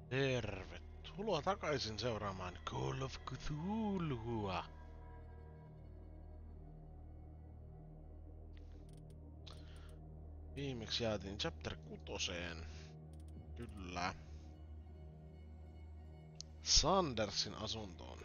Tervetuloa takaisin seuraamaan Call of Cthulhua. Viimeksi jäätiin chapter 6. Kyllä. Sandersin asuntoon.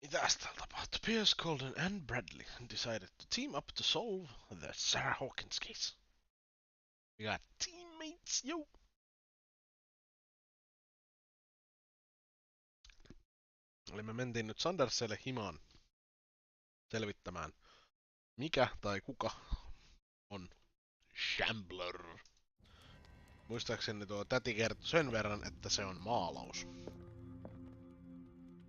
Mitäs täällä tapahtui? Pierce, Colden and Bradley decided to team up to solve the Sarah Hawkins case. We got teammates, yo! Eli me mentiin nyt Sanderselle himaan selvittämään, mikä tai kuka on Shambler. Muistaakseni tuo täti kertoi sen verran, että se on maalaus.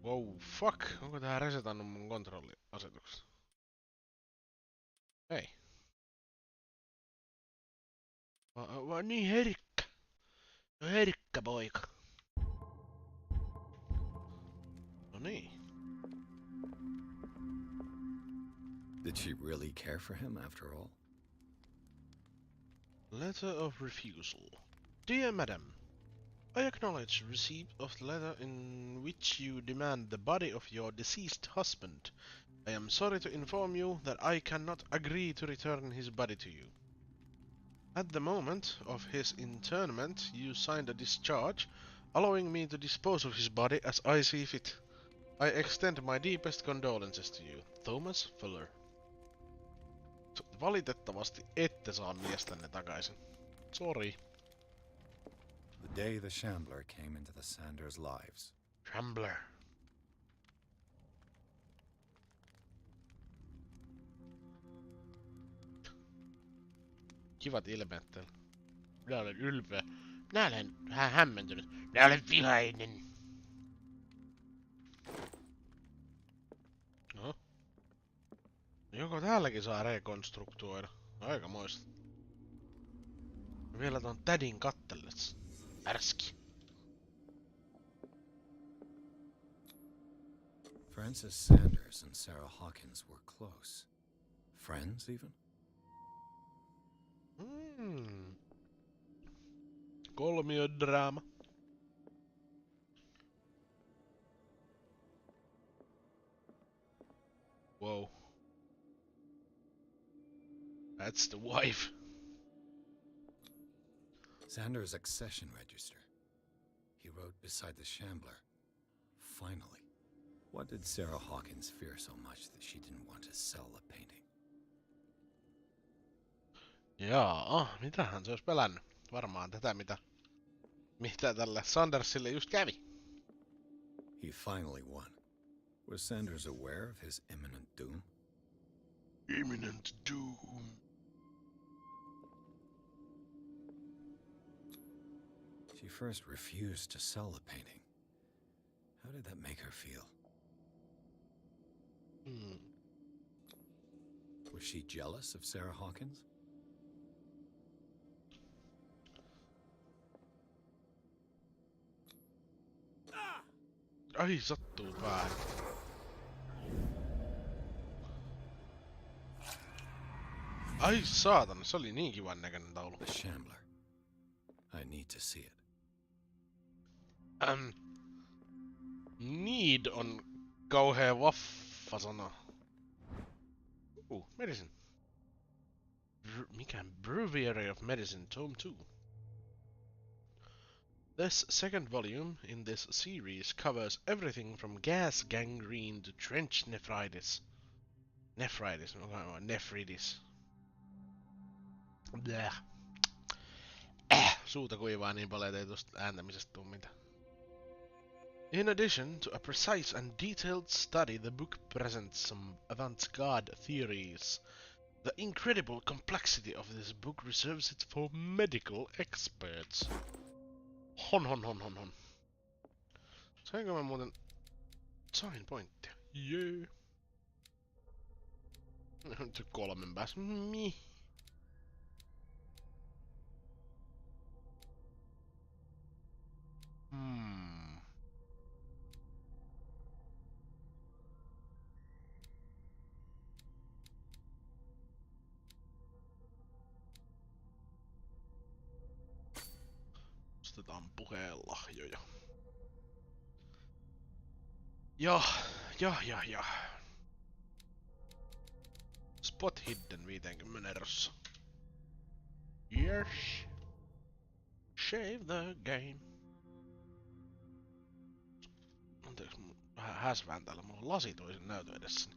Wow, fuck. Onko tää resetannut mun kontrolliasetukset? Ei. Vaan niin herkkä. No herkkä poika. No niin. Did she really care for him after all? Letter of refusal. Dear Madam, I acknowledge receipt of the letter in which you demand the body of your deceased husband. I am sorry to inform you that I cannot agree to return his body to you. At the moment of his interment, you signed a discharge, allowing me to dispose of his body as I see fit. I extend my deepest condolences to you, Thomas Fuller. Valitettavasti ette saa miestänne takaisin. Sorry. The day the Shambler came into the Sanders' lives. Shambler. Kivat ilmeet teillä. Minä olen ylpeä. Minä olen vähän hämmentynyt. Minä olen vihainen. No. Joko täälläkin saa rekonstruktuoida? Aikamoista. Vielä ton tädin kattelles. Ärski. Francis Sanders and Sarah Hawkins were close. Friends, even? Kolmiodraama. Whoa. That's the wife. Sanders' accession register. He wrote beside the Shambler. Finally. What did Sarah Hawkins fear so much that she didn't want to sell the painting? Jaa, mitähän se olisi pelännyt? Varmaan tätä, mitä tälle Sandersille just kävi. He finally won. Was Sanders aware of his imminent doom? Imminent doom. She first refused to sell the painting. How did that make her feel? Was she jealous of Sarah Hawkins? Ai, sattuu päähän. Ai saatana, se oli niin kivan näköinen taulu. The Shambler. I need to see it. Need on kauhea vaffasana. Medicine. Mikä Breviary of Medicine, Tome 2. This second volume in this series covers everything from gas gangrene to trench nephritis. Nephritis. Bläh. Suuta kuivaa niin paljon, ettei tuosta ääntämisestä tuu mitään. In addition to a precise and detailed study, the book presents some avant-garde theories. The incredible complexity of this book reserves it for medical experts. Hon. Sainko mä muuten... Sain pointtia. Jee. Nyt 3 päässä. Ostetaan puheenlahjoja. Ja. Spot hidden 50 eurossa. Yes. Save the game. Anteeksi, mun vähän häsvään täällä. Mulla on lasi toisen näytön edessäni.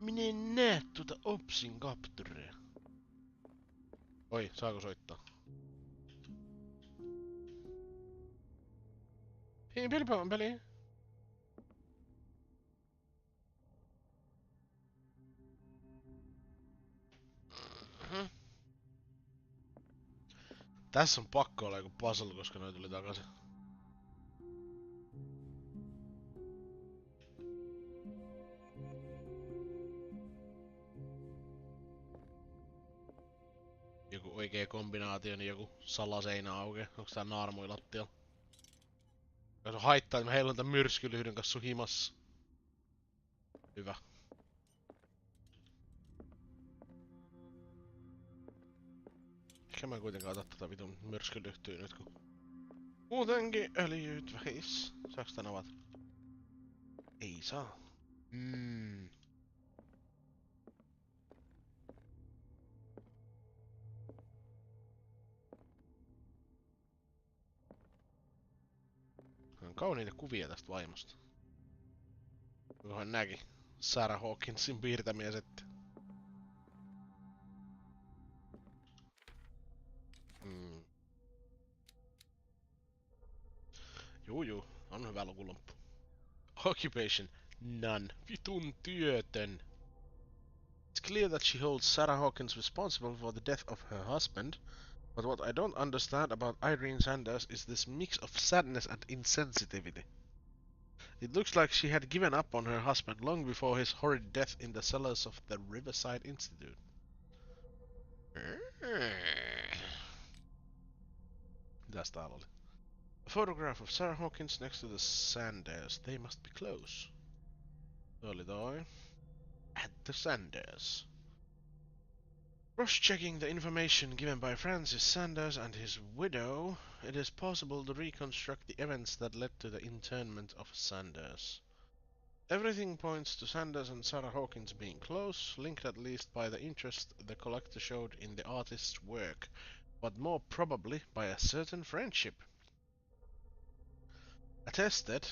Minä en näe tuota Opsin capturea. Oi, saako soittaa? Peli. Tässä on pakko olla joku puzzle, koska noi tuli takaisin. Joku oikea kombinaatio, niin joku salaseinä aukeaa. Onks tää naarmui lattialla? Jos on haittaa, niin mä heilun tän myrskylyhden kanssa sun himassa. Hyvä. Ehkä mä en kuitenkaan ota tätä vitun myrskylyhtyä nyt, kun... Muutenkin öljyt vähis. Saaks tän avata? Ei saa. On kauniita kuvia tästä vaimosta. Kunhan näki Sarah Hawkinsin piirtämiä sitten. Juu, on hyvä lukulamppu. Occupation, none. Vitun työtön. It's clear that she holds Sarah Hawkins responsible for the death of her husband, but what I don't understand about Irene Sanders is this mix of sadness and insensitivity. It looks like she had given up on her husband long before his horrid death in the cellars of the Riverside Institute. Mitäs täällä oli? A photograph of Sarah Hawkins next to the Sanders. They must be close. Se oli toi. At the Sanders. Cross-checking the information given by Francis Sanders and his widow, it is possible to reconstruct the events that led to the internment of Sanders. Everything points to Sanders and Sarah Hawkins being close, linked at least by the interest the collector showed in the artist's work, but more probably by a certain friendship. Attested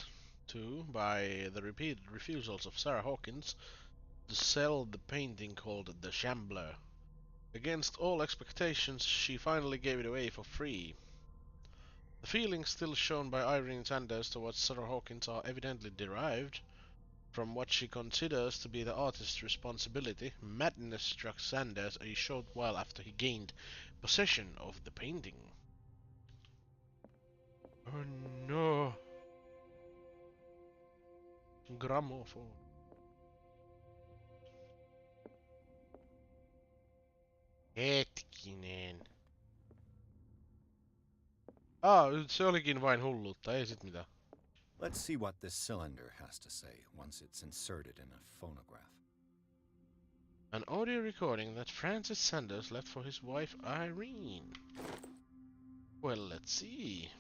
to by the repeated refusals of Sarah Hawkins to sell the painting called The Shambler. Against all expectations, she finally gave it away for free. The feelings still shown by Irene Sanders towards Sarah Hawkins are evidently derived from what she considers to be the artist's responsibility. Madness struck Sanders a short while after he gained possession of the painting. Oh no! Gramophone. Hetkinen. Se olikin vain hulluutta, ei sit mitään. Let's see what this cylinder has to say once it's inserted in a phonograph. An audio recording that Francis Sanders left for his wife Irene. Well, let's see.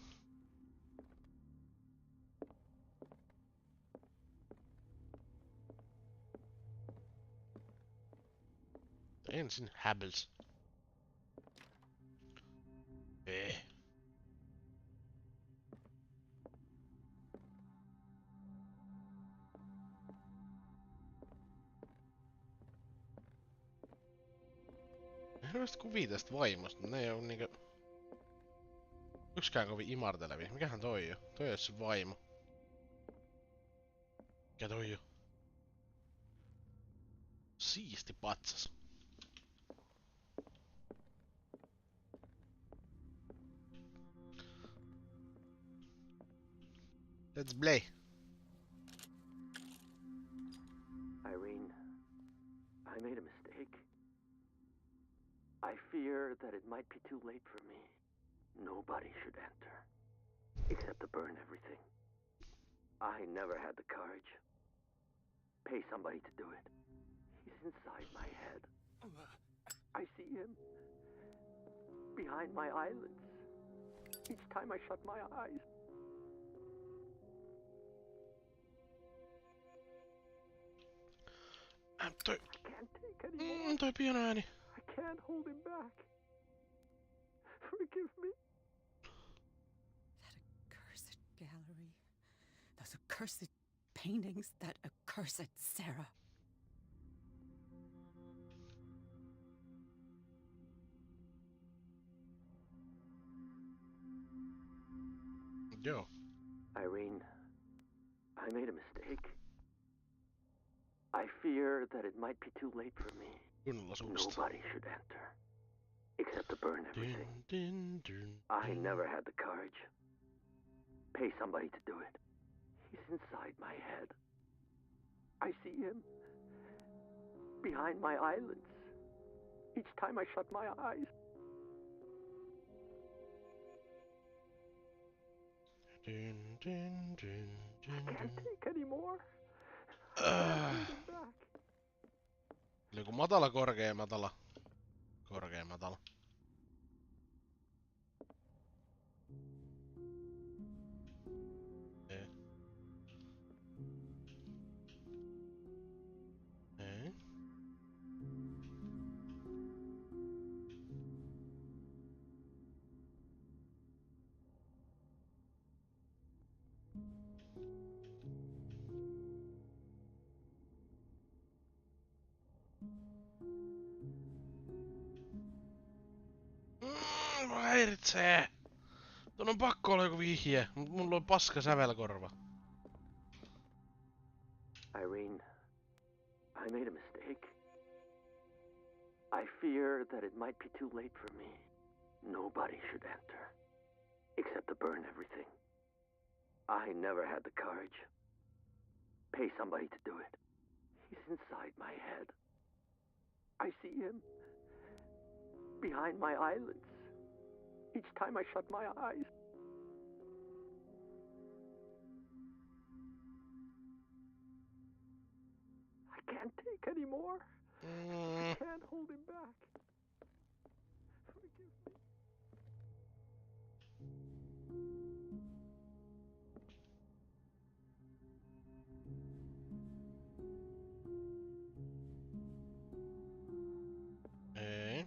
Ensin Habels. Hirveästi kuvia tästä vaimosta, ne ei oo niinkö... Ykskään kovin imartelevia. Mikähän toi on? Toi on se vaimo. Mikä toi on? Siisti patsas. Let's play. Irene, I made a mistake. I fear that it might be too late for me. Nobody should enter, except to burn everything. I never had the courage. Pay somebody to do it. He's inside my head. I see him behind my eyelids. Each time I shut my eyes. Toi, I can't take anymore. toi pieno ääni. I can't hold him back. Forgive me. That accursed gallery. Those accursed paintings. That accursed Sarah. Joo. Irene, I made a mistake. I fear that it might be too late for me. Kuunnella suusta. Nobody should enter, except to burn everything. I never had the courage. Pay somebody to do it. He's inside my head. I see him behind my eyelids. Each time I shut my eyes. I can't take anymore. Back. Eli kun matala, korkea, matala. Korkea, matala. Ei. Ei. Mua häiritsee. Tuon on pakko olla joku vihje, mut mulla on paska sävelkorva. Irene, I made a mistake. I fear that it might be too late for me. Nobody should enter, except to burn everything. I never had the courage. Pay somebody to do it. He's inside my head. I see him behind my eyelids. Each time I shut my eyes. I can't take anymore. I can't hold him back. Forgive me. Ei.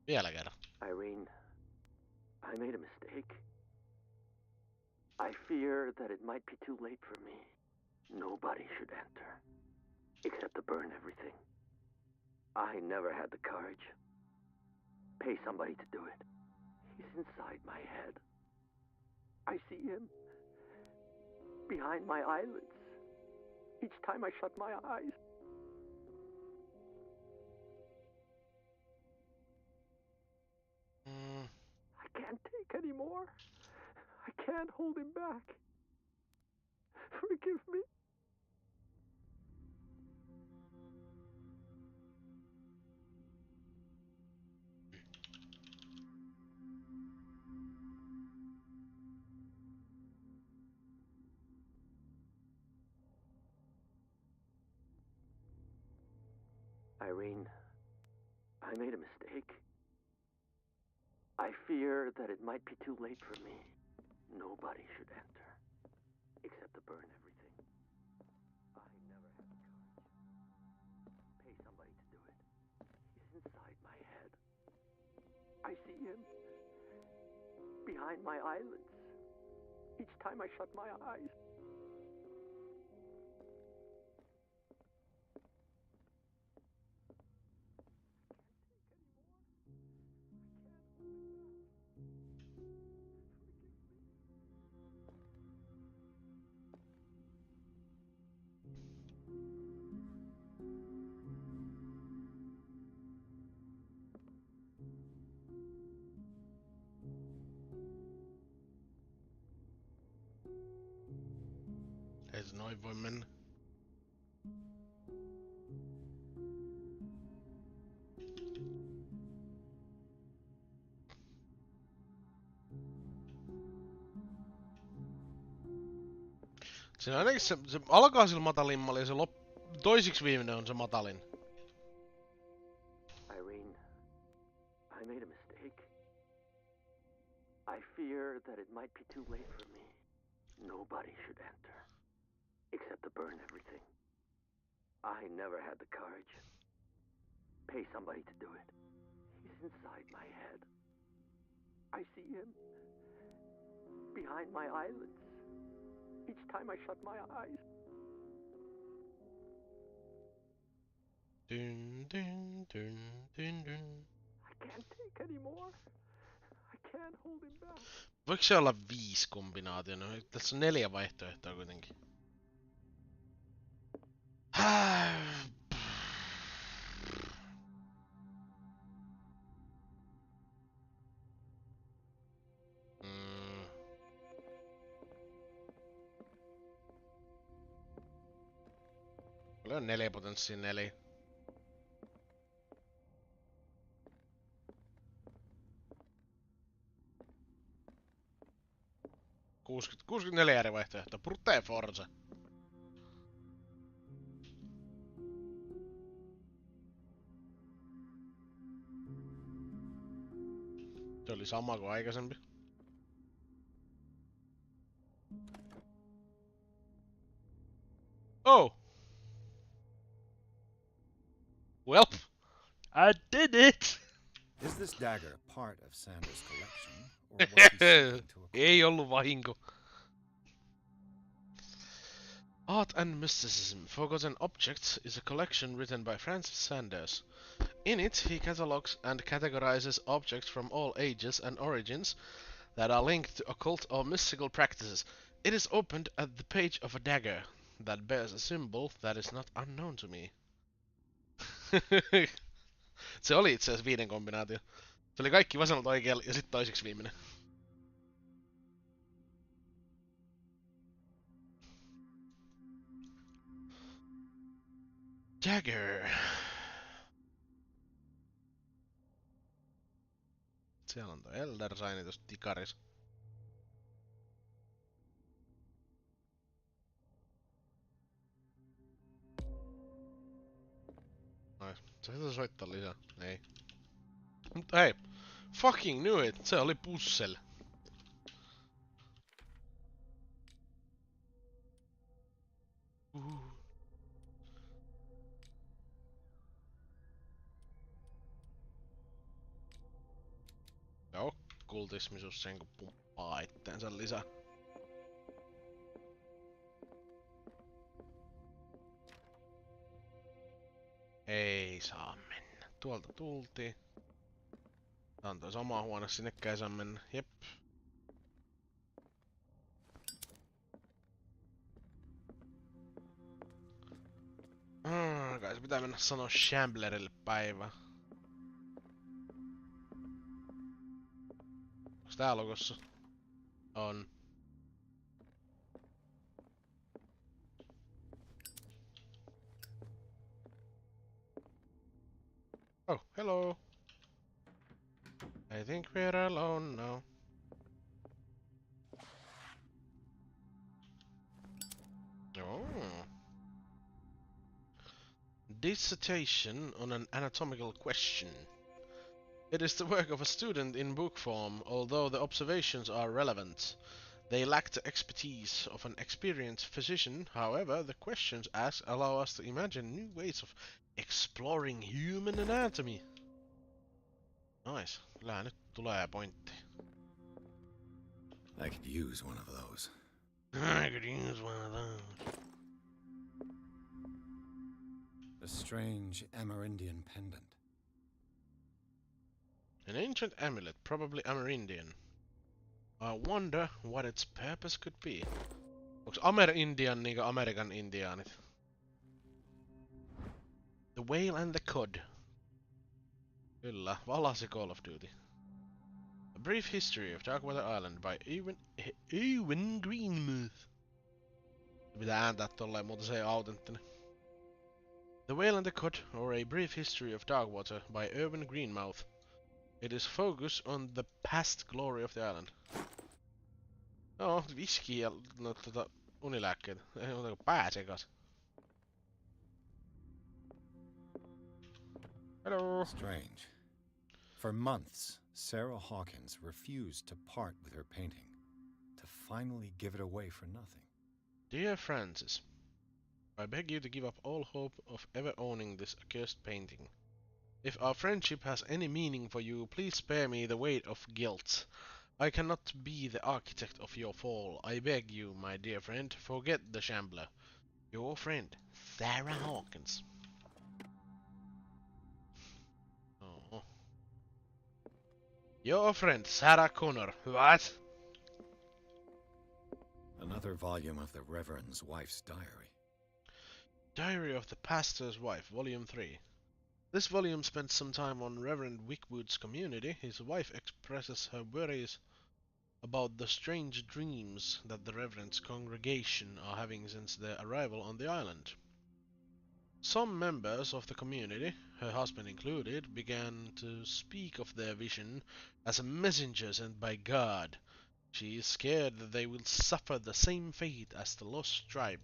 Vielä kerran. Irene, I made a mistake. I fear that it might be too late for me. Nobody should enter, except to burn everything. I never had the courage. Pay somebody to do it. He's inside my head. I see him behind my eyelids. Each time I shut my eyes. I can't take anymore. I can't hold him back. Forgive me. Irene, I made a mistake. I fear that it might be too late for me. Nobody should enter, except to burn everything. I never had the courage. Pay somebody to do it. He's inside my I see him behind my eyelids each time I shut my eyes. Ei se noin voi mennä. Siinä ainakin se alkaa sillä matalimmalla ja se toisiksi viimeinen on se matalin. Irene, I made a mistake. I fear that it might be too late for me. Nobody should enter, except to burn everything. I never had the courage. Pay somebody to do it. He's inside my head. I see him behind my eyelids each time I shut my eyes. Dun, dun, dun, dun, dun. I can't take anymore. I can't hold him back. Voiko se olla 5 kombinaationa? Tässä on 4 vaihtoehtoa kuitenkin. Kyllä on 4 potenssia 4. – 64 eri vaihtoehtoa. Brute force. Se oli sama kuin aikaisempi. Oh! Well, I did it! Is this dagger part of Sanders' collection, or was he seeking to acquire? Ei ollut vahinko. Art and Mysticism, Forgotten Objects is a collection written by Francis Sanders. In it, he catalogs and categorizes objects from all ages and origins that are linked to occult or mystical practices. It is opened at the page of a dagger that bears a symbol that is not unknown to me. Se oli itse asiassa 5 kombinaatio. Se oli kaikki vasemmalta oikealle ja sitten toiseksi viimeinen. Dagger. Siellä on tuo Elder Sign tossa tikaris. Nice. Se pitää soittaa lisää. Ei. Mut hei. Fucking knew it. Se oli puzzle. Ja okkultismisuus sen kun pumppaa itteensä lisää. Ei saa mennä. Tuolta tultiin. Tää on toi sama huone, sinnekään ei saa mennä. Jep. Kai se pitää mennä sanoa Shamblerille päivä. Onks tää logossa? On. Oh, hello. I think we're alone now. Oh. Dissertation on an anatomical question. It is the work of a student in book form, although the observations are relevant. They lack the expertise of an experienced physician. However, the questions asked allow us to imagine new ways of exploring human anatomy. Nice. Kyllähän nyt tulee pointti. I could use one of those. I could use one of those. A strange Amerindian pendant. An ancient amulet, probably Amerindian. I wonder what its purpose could be. Onks Amerindian niinkö Amerikan indiaanit? The Whale and the Cod. Kyllä, valasi Call of Duty. A Brief History of Darkwater Island by Ewan Greenmouth. Pitää ääntää tolleen, muuten se ei autenttinen. The Whale and the Cod, or A Brief History of Darkwater by Erwin Greenmouth. It is focused on the past glory of the island. No, viski ja no, unilääkkeitä. Ei muuta kuin pää sekas. Hello. Strange. For months, Sarah Hawkins refused to part with her painting, to finally give it away for nothing. Dear Francis, I beg you to give up all hope of ever owning this accursed painting. If our friendship has any meaning for you, please spare me the weight of guilt. I cannot be the architect of your fall. I beg you, my dear friend, forget the shambler. Your friend, Sarah Hawkins. Oh. Your friend, Sarah Connor. What? Another volume of the Reverend's wife's diary. Diary of the Pastor's Wife, Volume 3. This volume spends some time on Reverend Wickwood's community. His wife expresses her worries about the strange dreams that the Reverend's congregation are having since their arrival on the island. Some members of the community, her husband included, began to speak of their vision as a messenger sent by God. She is scared that they will suffer the same fate as the lost tribe.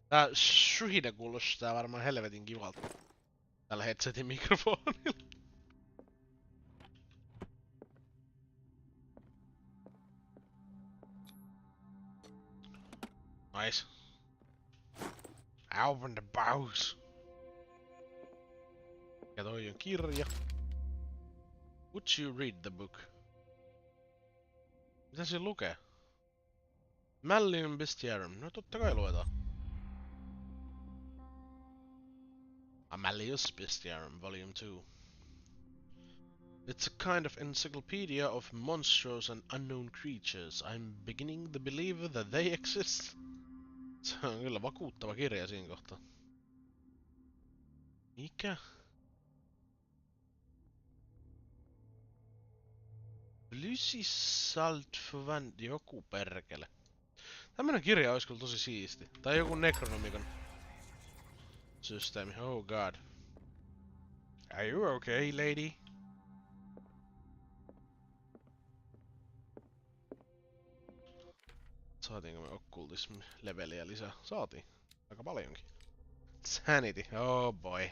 Tää shuhida kuulostaa varmaan helvetin kivalta. Tällä headsetin mikrofonilla. Nice. Open the bows. Ja toi on kirja. Would you read the book? Mitä siinä lukee? Malleus Bestiarum. No totta kai luetaan. Malleus Bestiarum, Volume 2. It's a kind of encyclopedia of monstrous and unknown creatures. I'm beginning to believe that they exist. Se on kyllä vakuuttava kirja siinä kohtaa. Mikä? Lucy Saltfovand, joku perkele. Tämmönen kirja olisi kyllä tosi siisti. Tai joku Necronomicon systeemi. Oh god. Are you okay, lady? Saatiinko me occultism-leveliä lisää? Saatiin. Aika paljonkin. Sanity. Oh boy.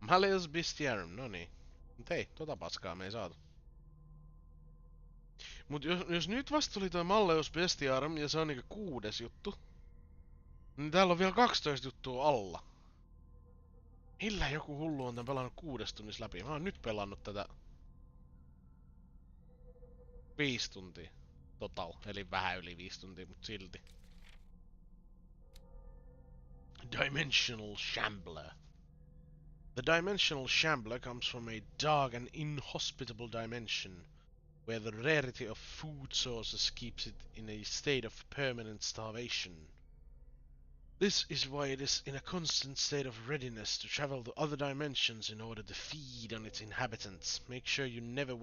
Malleus Bestiarum. No niin. Mut hei, tota paskaa me ei saatu. Mut jos nyt vasta tuli toi Malleus Bestiarum ja se on niinku 6. juttu, niin täällä on vielä 12 juttua alla. Millä joku hullu on tän pelannut 6 tunnissa läpi? Mä oon nyt pelannut tätä 5 tuntia. Total, eli vähän yli 5 tuntia, mut silti. Dimensional Shambler. The Dimensional Shambler comes from a dark and inhospitable dimension, where the rarity of food sources keeps it in a state of permanent starvation. This is why it is in a constant state of readiness to travel to other dimensions in order to feed on its inhabitants. Make sure you never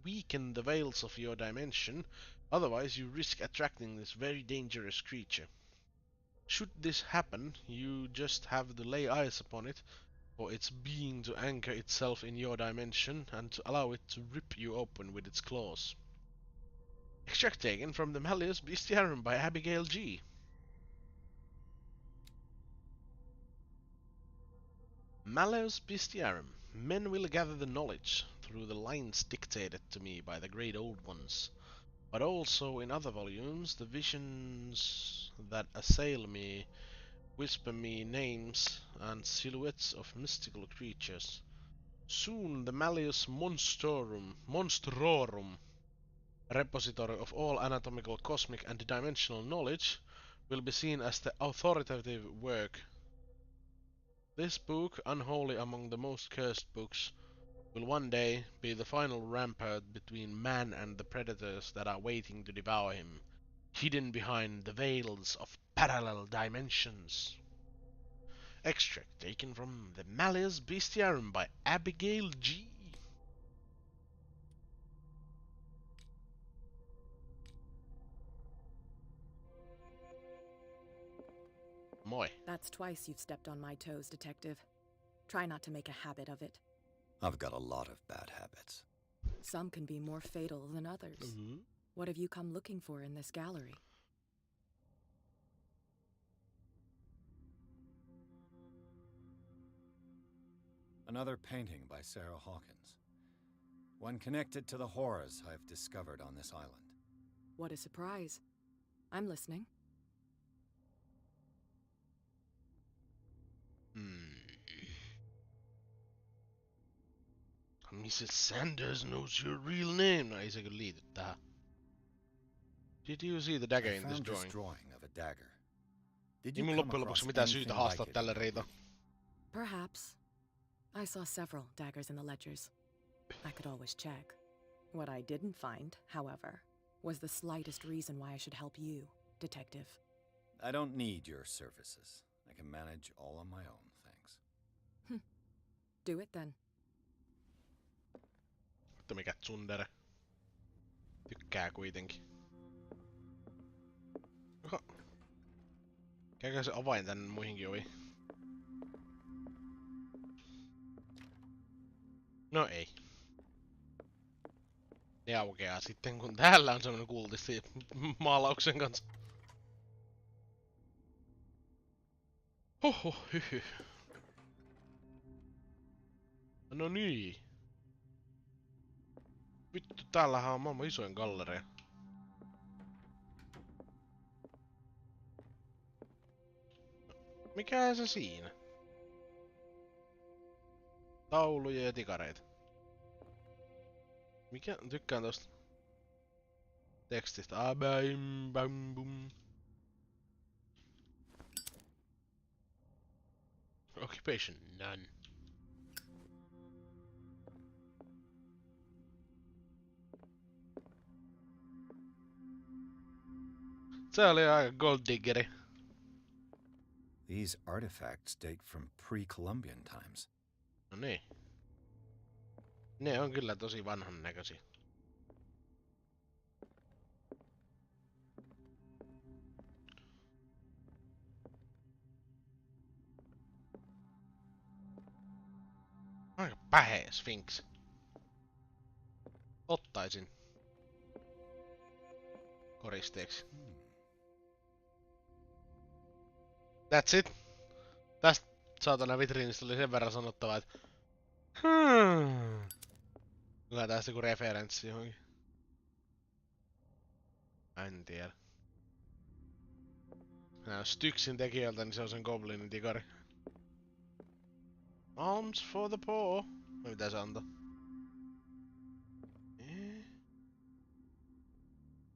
weaken the veils of your dimension, otherwise you risk attracting this very dangerous creature. Should this happen, you just have to lay eyes upon it, for its being to anchor itself in your dimension and to allow it to rip you open with its claws. Extract taken from the Malleus Bestiarum by Abigail G. Malleus Bestiarum. Men will gather the knowledge through the lines dictated to me by the great old ones, but also in other volumes the visions that assail me whisper me names and silhouettes of mystical creatures. Soon the Malleus Monstrorum, repository of all anatomical, cosmic, and dimensional knowledge, will be seen as the authoritative work. This book, unholy among the most cursed books, will one day be the final rampart between man and the predators that are waiting to devour him, hidden behind the veils of parallel dimensions. Extract taken from the Malleus Bestiarum by Abigail G. Moi. That's twice you've stepped on my toes, Detective. Try not to make a habit of it. I've got a lot of bad habits. Some can be more fatal than others. What have you come looking for in this gallery? Another painting by Sarah Hawkins. One connected to the horrors I've discovered on this island. What a surprise. I'm listening. Mrs. Sanders knows your real name. No, ei se kyllä liity tähän. Did you see the dagger in this drawing? Drawing of a dagger. Did Ei mun loppujen lopuksi mitään syytä haastaa tälle riitä. Perhaps. I saw several daggers in the ledgers. I could always check. What I didn't find, however, was the slightest reason why I should help you, Detective. I don't need your services. I can manage all on my own, thanks. Do it then. Mutta mikä tsundere. Tykkää kuitenkin. Oho. Käykö se avain tänne muihinkin ovi? No ei. Ne aukeaa sitten, kun täällä on semmonen kultisti maalauksen kanssa. Hoho, hyhy. No niin. Vittu, täällähän on maailman isoin galleria. Mikä se siinä? Tauluja ja tikareita. Mikä? Tykkään tosta tekstistä. Abäim, bam, bum. Occupation none. Se oli aika gold diggeri. These artifacts date from pre-Columbian times. No niin. Ne on kyllä tosi vanhan näköisiä. Aika päheä Sphinx. Ottaisin. Koristeeksi. That's it. Tästä saatana vitriinistä oli sen verran sanottavaa, että Kyllä tästä joku referenssi johonkin. En tiedä. Nää on Styksin tekijöiltä, niin se on sen goblinin tikari. Alms for the poor. No mitä se antaa?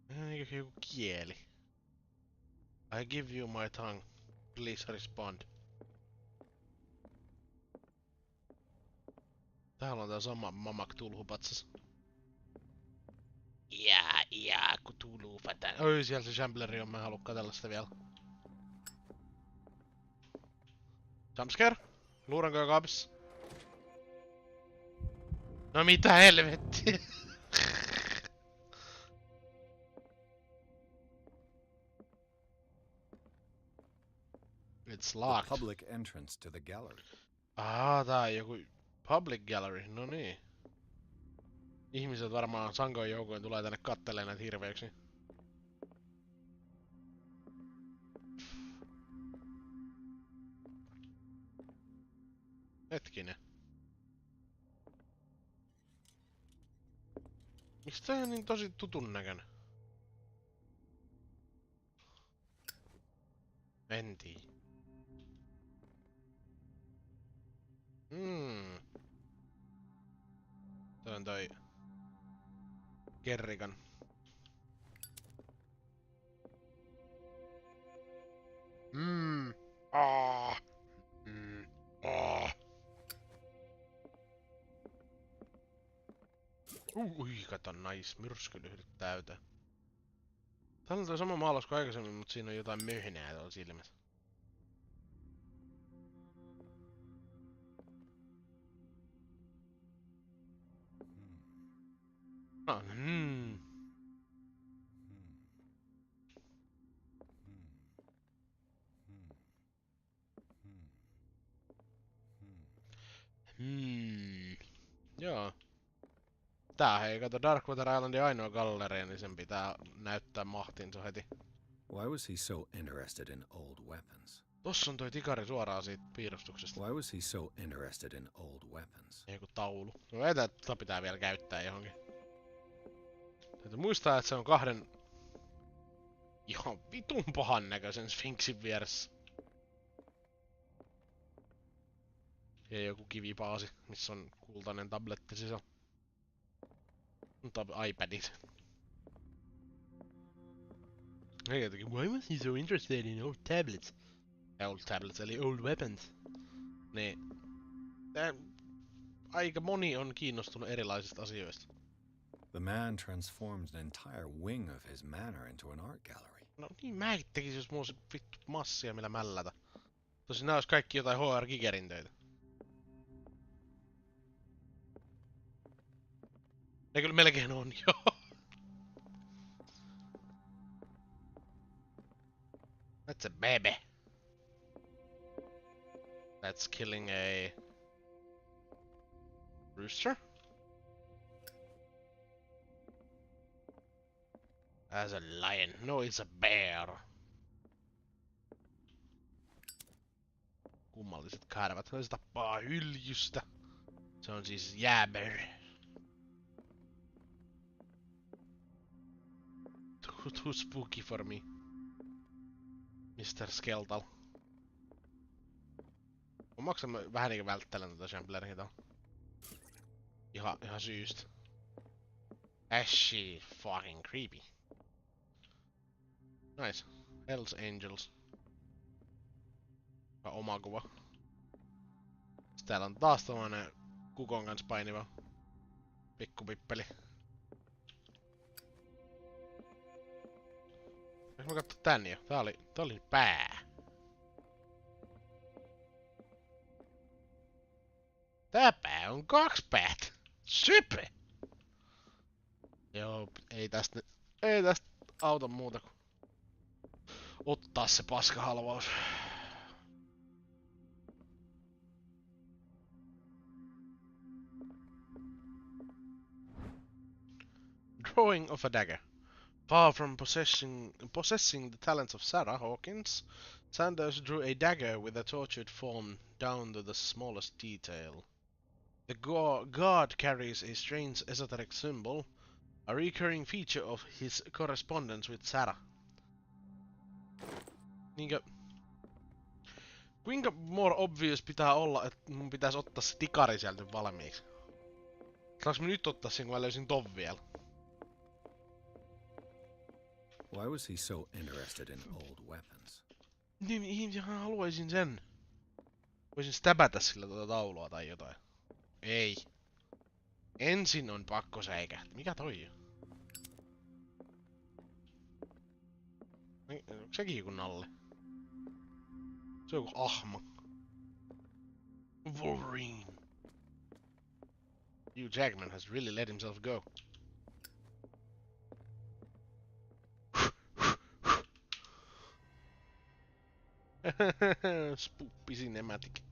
Niinkö joku kieli? I give you my tongue. Please respond. Täällä on tää sama Mama Cthulhu-patsas. Cthulhu fätä. Oi, siellä se Shambleri on, mä en halua katsella sitä vielä. Jumpscare? Luuranko jo kaapissa? No mitä helvettiä? It's locked. The public entrance to the gallery. Tää on joku public gallery, no niin. Ihmiset varmaan sankoin joukoin tulee tänne katteleen näitä hirveyksiä. Hetkinen. Miksi tää on niin tosi tutun näköinen? En tiedä. noin toi kerrikan. Ah. Ah. Ui, kato myrskylyhdyt täyteen. Täällä on toi sama maalas kuin aikaisemmin, mutta siinä on jotain möhnää tuolla silmässä. Joo. Tää ei kato Darkwater Islandin ainoa galleria, niin sen pitää näyttää mahtinsa heti. Why was he so interested in old weapons? Tossa on toi tikari suoraan siitä piirustuksesta. Why was he so interested in old weapons? Joku taulu. No väitän, että tota pitää vielä käyttää johonkin. Täytyy muistaa, että se on kahden ihan vitun pahan näköisen Sphinxin vieressä. Ja joku kivipaasi, missä on kultainen tabletti sisällä. iPadit. Ei jotenkin, why was he so interested in old tablets? Old tablets, eli old weapons. Niin. Aika moni on kiinnostunut erilaisista asioista. The man transformed an entire wing of his manor into an art gallery. No niin mäkin tekisin, jos mulla olisi vittu massia millä mällätä. Tosin nää olisi kaikki jotain HR Gigerin töitä. Ne kyllä melkein on, joo. That's a baby. That's killing a rooster. That's a lion. No, it's a bear. Kummalliset karvat. Se tappaa hyljustä. Se on siis jääber. Too spooky for me. Mr. Skeltal. Mä maksan vähän niinkö välttelen tätä Shambleria täällä. Ihan syystä. Ashy fucking creepy. Nice. Hells Angels. Oma kuva. Sitten täällä on taas tommonen kukon kanssa painiva pikkupippeli. Eikö mä katso tän jo? Tää oli pää. Tää pää on 2 päät. Sype! Joo, ei tästä auta muuta kuin ottaa se paskahalvaus. Drawing of a dagger. Far from possessing the talents of Sarah Hawkins, Sanders drew a dagger with a tortured form down to the smallest detail. The god carries a strange esoteric symbol, a recurring feature of his correspondence with Sarah. Kuinka more obvious pitää olla, että mun pitäisi ottaa se tikari sieltä valmiiksi? Saanko mä nyt ottaa sen, kun mä löysin ton vielä? Why was he so interested in old weapons? Niin, haluaisin sen. Voisin stäbätä sillä tuota taulua tai jotain. Ei. Ensin on pakko säikähtää. Mikä toi on? Onko sekin joku nalle? Se on joku ahma. Wolverine. Hugh Jackman has really let himself go. Spoopy cinematic.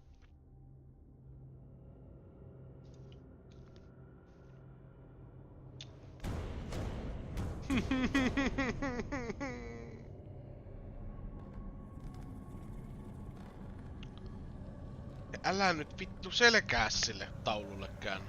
Älä nyt vittu selkää sille taulullekään.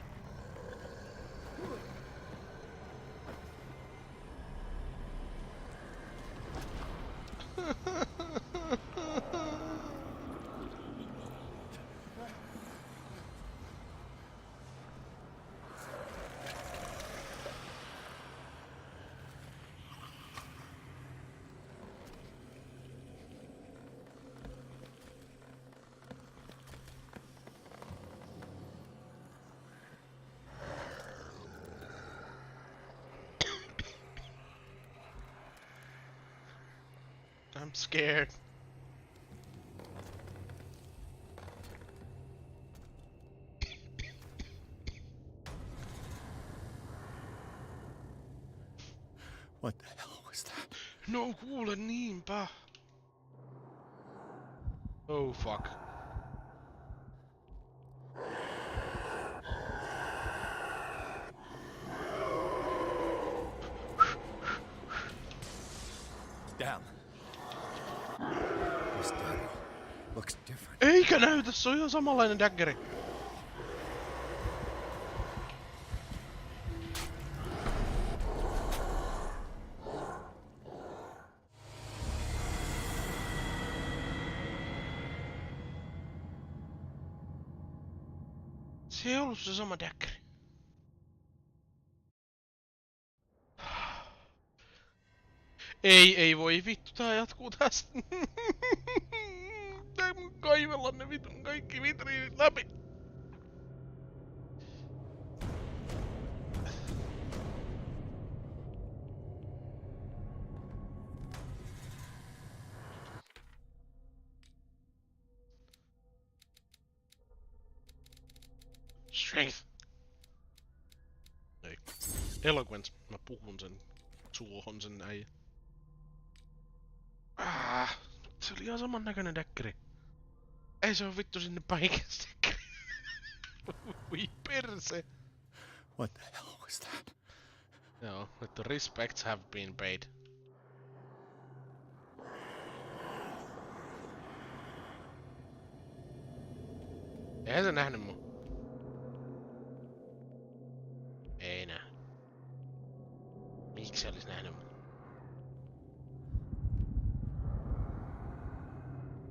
I'm scared. What the hell was that? No kuule niinpä. Oh fuck. Damn. This dagger looks different. Eikä näytä, se on ihan samanlainen daggeri. Se ei ollut se sama daggeri. Ei voi vittu, tää jatkuu tästä. Tää mun kaivella ne vitun kaikki vitriinit läpi. Strength. Ei. Eloquence. Mä puhun sen suohon sen äijä. Se oli ihan saman näköinen daggeri. Ei se oo vittu sinne paikasta daggeri. Voi perse. What the hell was that? Joo, vittu respects have been paid. Eihän se nähnyt mun. Ei näe. Miksi se olis nähnyt mun?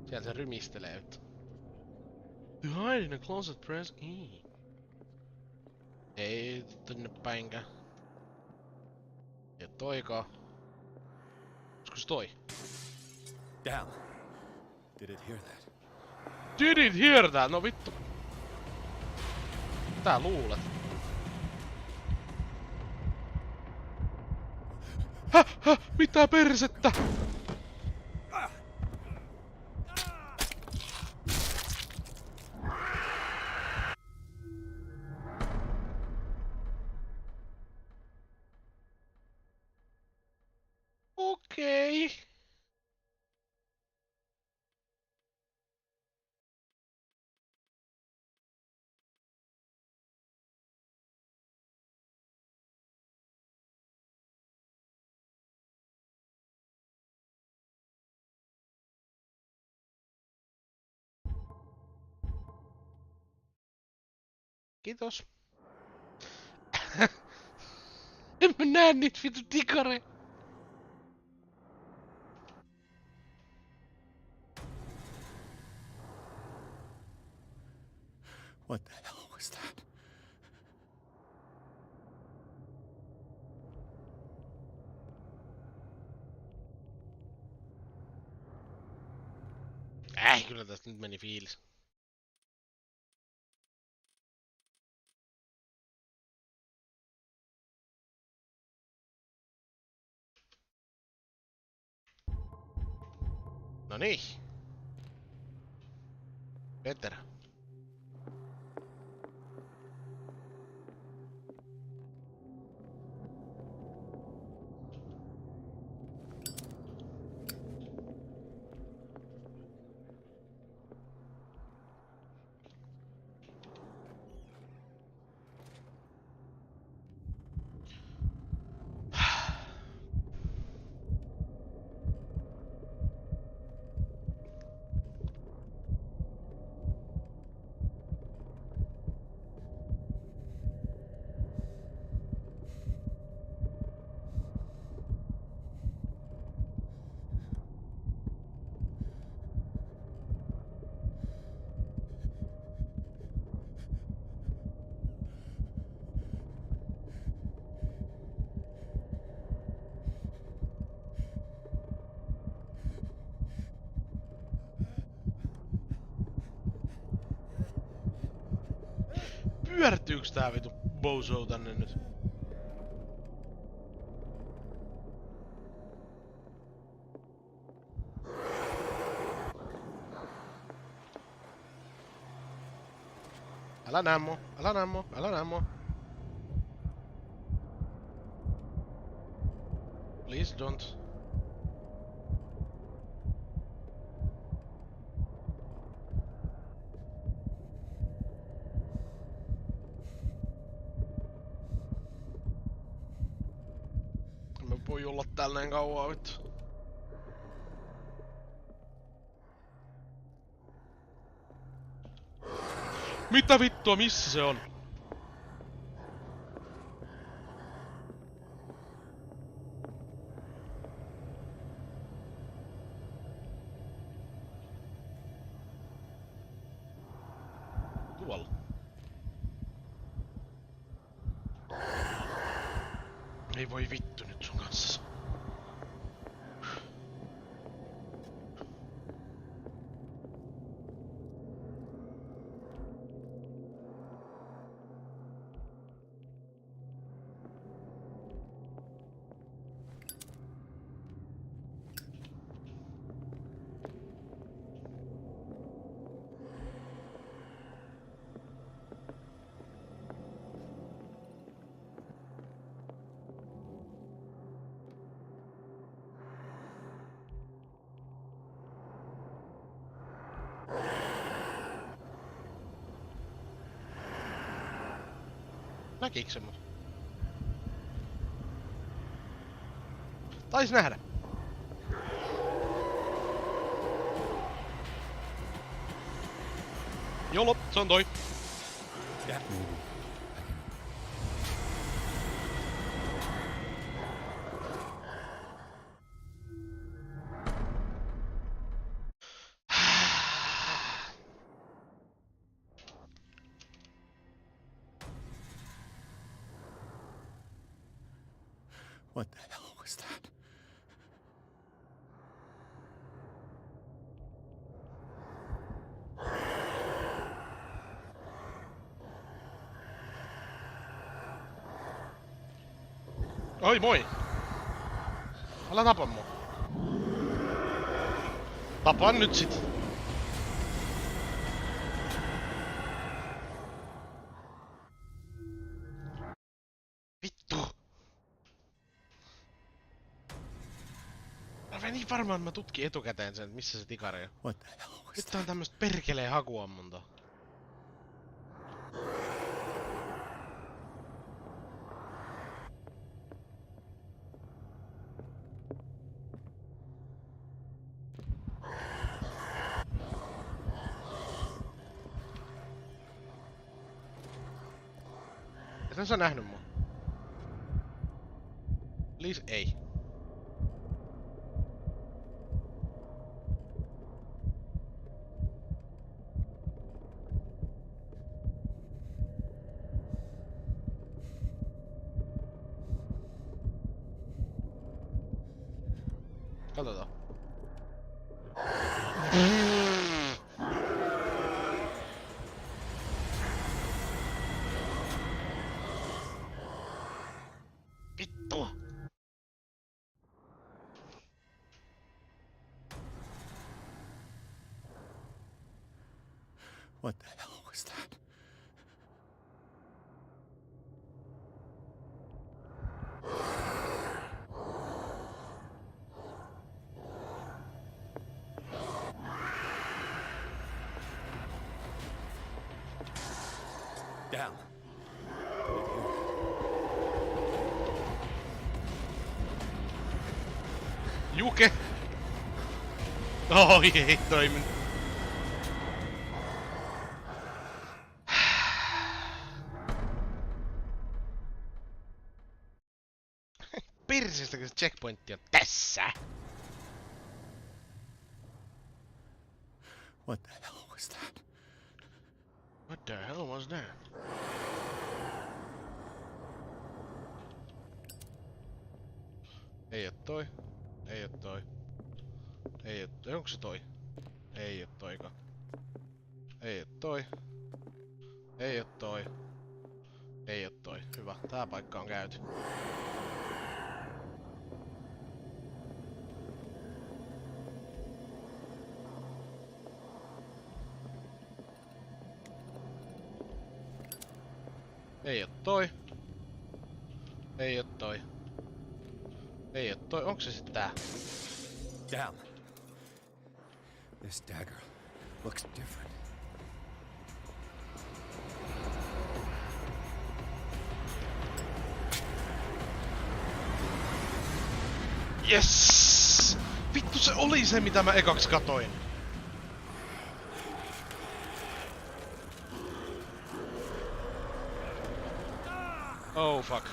Sieltä se rymistelee nyt. You hide in a closet, press E. Ei tänne päinkään. Ja toikaa. Olisiko se toi? Damn. Did it hear that? Did it hear that? No vittu. Mitä luulet? Mitä persettä? Okei. Kiitos. En mä näe niitä vitu tikareja. What the hell was that? Kyllä tästä nyt meni fiilis. No niin. Peter. Pyörtyyks tää vitu bozo tänne nyt? Älä näe mua, älä näe mua, älä näe mua. Please don't. Mä voi olla tälleen kauan vittu. Mitä vittua, missä se on? Tuolla. Ei voi vittu nyt sun kanssa. Näkiikö se mut? Tais nähdä. Jolo, se on toi. Yeah, maybe. What the hell was that? Oi moi! Älä tapa mua. Tapaan nyt sit. Vittu! Mä olin niin varmaan, että mä tutkin etukäteen sen, missä se tikari on. What the hell was Nyt that? tää on tämmöstä perkeleen hakuammuntaa. Ethän sä nähnyt mua? Liis ei. Katsotaan. Vittu! What the hell was that? Down. Juke! Oi, ei toiminut. Perseestä, kun se checkpointti on tässä! What the hell was that? What the hell was that? Ei oo toi. Ei oo toi. Ei oo toi. Onko se toi? Ei oo toika. Ei oo toi. Ei oo toi. Ei oo toi. Hyvä. Tää paikka on käyty. Ei oo toi. Ei oo toi. Ei oo toi. Onko se sit tää? Damn. This dagger looks different. Yes! Vittu se oli se mitä mä ekaks katoin. Oh fuck.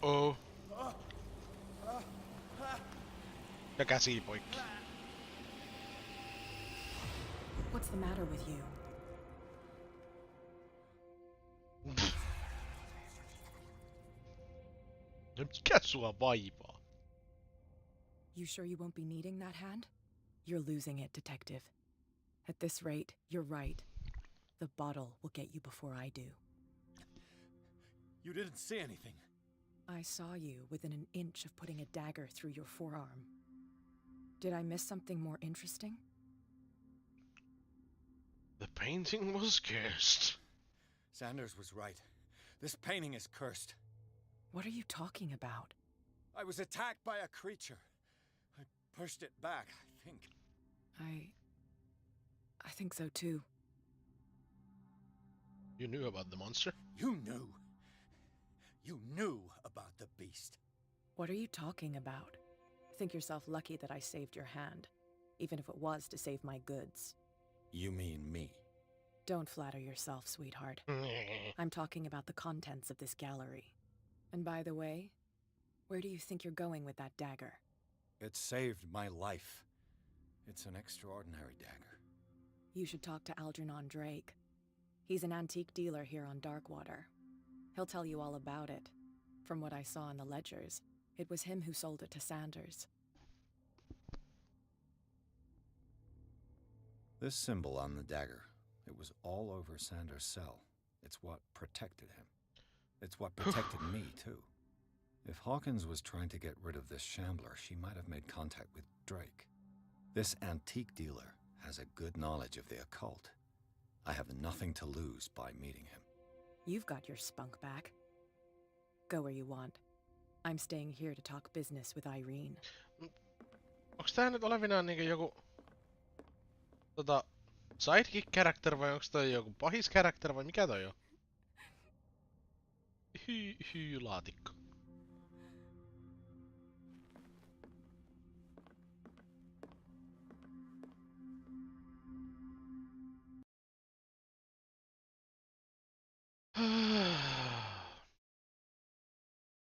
Oh. Ja käsi poikki. What's the matter with you? Mikä sua vaivaa? You sure you won't be needing that hand? You're losing it, Detective. At this rate, you're right. The bottle will get you before I do. You didn't see anything. I saw you within an inch of putting a dagger through your forearm. Did I miss something more interesting? The painting was cursed. Sanders was right. This painting is cursed. What are you talking about? I was attacked by a creature. I pushed it back, I think. I think so too. You knew about the monster? You knew. You knew about the beast. What are you talking about? Think yourself lucky that I saved your hand, even if it was to save my goods. You mean me? Don't flatter yourself, sweetheart. I'm talking about the contents of this gallery. And by the way, where do you think you're going with that dagger? It saved my life. It's an extraordinary dagger. You should talk to Algernon Drake. He's an antique dealer here on Darkwater. He'll tell you all about it. From what I saw in the ledgers, it was him who sold it to Sanders. This symbol on the dagger, it was all over Sanders' cell. It's what protected him. It's what protected me, too. If Hawkins was trying to get rid of this shambler, she might have made contact with Drake. This antique dealer has a good knowledge of the occult. I have nothing to lose by meeting him. You've got your spunk back. Go where you want. I'm staying here to talk business with Irene. Onks tää nyt olevinaan niinku joku... sidekick character vai onks toi joku pahis character vai mikä toi on? Laatikko.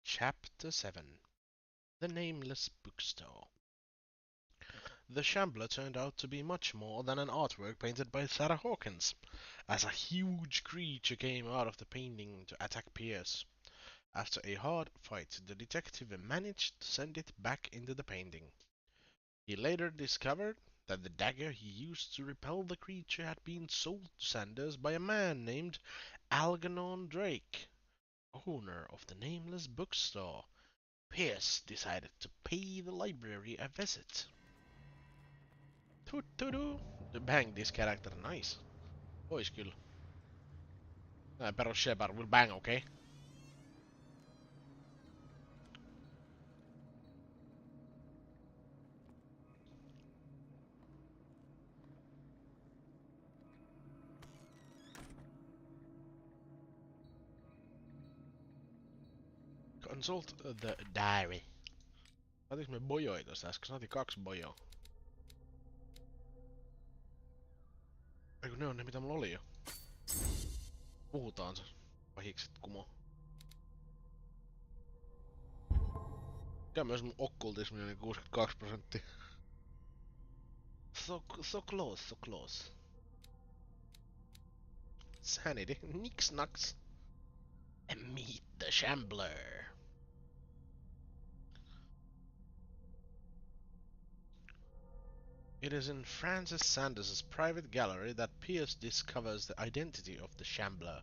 Chapter 7. The Nameless Bookstore. The Shambler turned out to be much more than an artwork painted by Sarah Hawkins, as a huge creature came out of the painting to attack Pierce. After a hard fight, the detective managed to send it back into the painting. He later discovered that the dagger he used to repel the creature had been sold to Sanders by a man named Algernon Drake, owner of the Nameless Bookstore. Pierce decided to pay the library a visit. Toot-toot-oo. Bang this character, nice. Ois kyllä. Perus Shepard will bang, okay? Consult the diary. Otiks me bojoi tossa äsken? Saatiin 2 bojoa. Eiku ne on ne mitä mulla oli jo. Puhutaan se. Pahikset kumo. Käy myös mun okkultismi oli 62%. So close, so close. Sanity. Nix nux. And meet the Shambler. It is in Francis Sanders's private gallery that Pierce discovers the identity of the Shambler,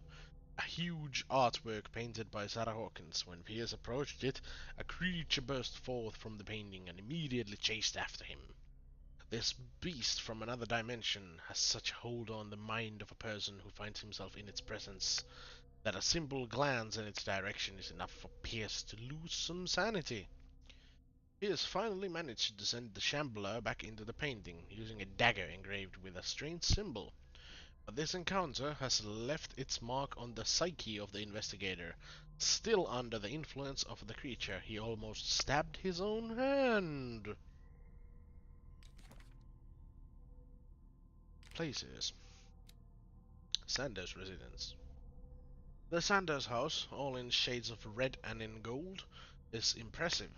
a huge artwork painted by Sarah Hawkins. When Pierce approached it, a creature burst forth from the painting and immediately chased after him. This beast from another dimension has such hold on the mind of a person who finds himself in its presence that a simple glance in its direction is enough for Pierce to lose some sanity. Pierce finally managed to send the Shambler back into the painting, using a dagger engraved with a strange symbol. But this encounter has left its mark on the psyche of the investigator. Still under the influence of the creature, he almost stabbed his own hand. Places. Sanders' residence. The Sanders house, all in shades of red and in gold, is impressive.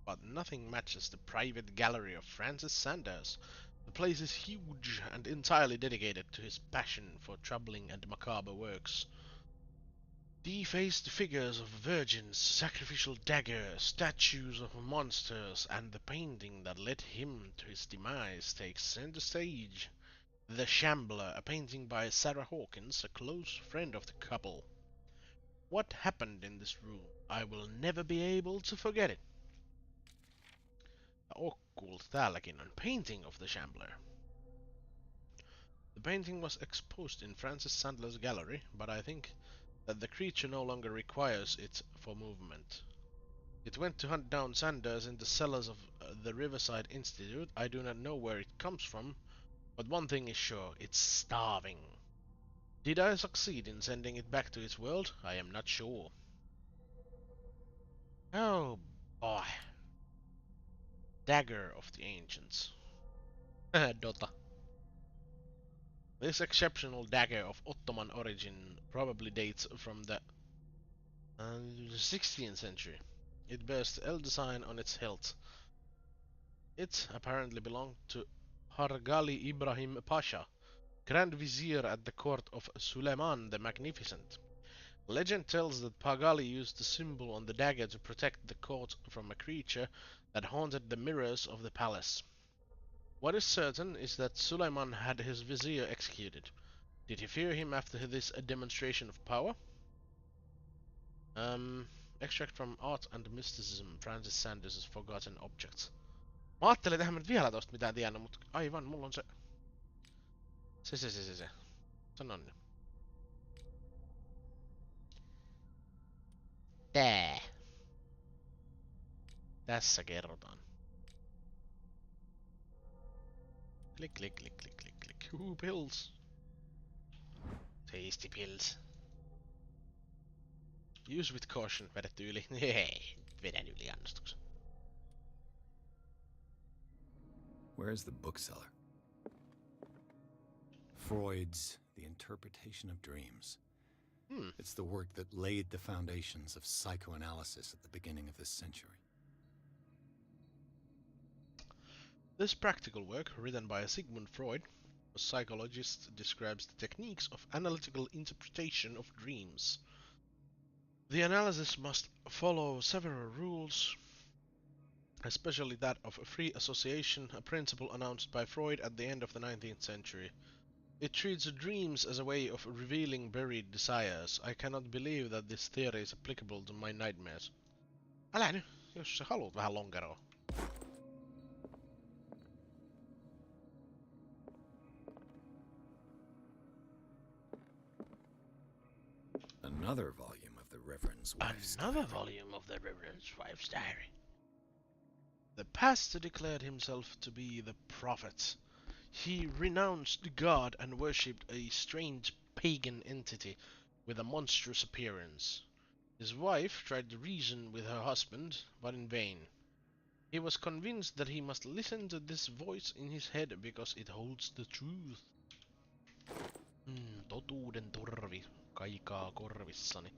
But nothing matches the private gallery of Francis Sanders. The place is huge and entirely dedicated to his passion for troubling and macabre works. Defaced figures of virgins, sacrificial daggers, statues of monsters, and the painting that led him to his demise takes center stage. The Shambler, a painting by Sarah Hawkins, a close friend of the couple. What happened in this room? I will never be able to forget it. Ockult täälläkin on painting of the Shambler. The painting was exposed in Francis Sandler's gallery, but I think that the creature no longer requires it for movement. It went to hunt down Sanders in the cellars of the Riverside Institute. I do not know where it comes from, but one thing is sure, it's starving. Did I succeed in sending it back to its world? I am not sure. Oh boy. Dagger of the Ancients. Dota. This exceptional dagger of Ottoman origin probably dates from the 16th century. It bears the L design on its hilt. It apparently belonged to Hargali Ibrahim Pasha, Grand Vizier at the court of Suleiman the Magnificent. Legend tells that Pagali used the symbol on the dagger to protect the court from a creature that haunted the mirrors of the palace. What is certain is that Suleiman had his vizier executed. Did he fear him after this demonstration of power? Extract from Art and Mysticism, Francis Sanders' Forgotten Objects. Mä ajattelin, että hän nyt vielä tosta mitään tiennyt, mutta aivan, mulla on se. Se. Sanon nyt. Tää. Tässä kerrotaan. Click. Ooh, pills. Tasty pills. Use with caution. Vedetty yli. Hei, vedän yli annostuksen. Where's the bookseller? Freud's The Interpretation of Dreams. It's the work that laid the foundations of psychoanalysis at the beginning of this century. This practical work, written by Sigmund Freud, a psychologist, describes the techniques of analytical interpretation of dreams. The analysis must follow several rules, especially that of free association, a principle announced by Freud at the end of the 19th century. It treats dreams as a way of revealing buried desires. I cannot believe that this theory is applicable to my nightmares. Älä nyt, jos sä haluat vähän lonkeroa. Another volume of the Reverend's Wife's Another volume of the Reverend's Wife's Diary. The pastor declared himself to be the prophet. He renounced God and worshipped a strange pagan entity with a monstrous appearance. His wife tried to reason with her husband, but in vain. He was convinced that he must listen to this voice in his head because it holds the truth. Totuuden torvi kaikaa korvissani.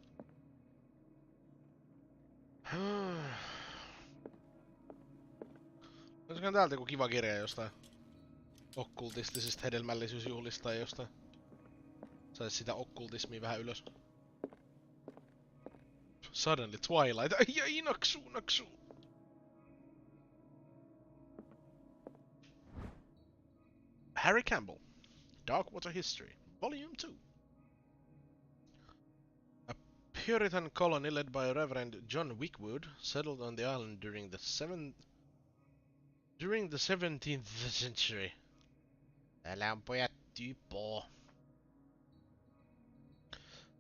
Olisikohan täältä joku kiva kirja jostain okkultistisista hedelmällisyysjuhlista tai jostain? Sais sitä okkultismia vähän ylös. Suddenly Twilight. Ai, naksuu. Harry Campbell, Darkwater History, Volume 2. A Puritan colony led by Reverend John Wickwood settled on the island during the 17th century. Täällä on pojat typo.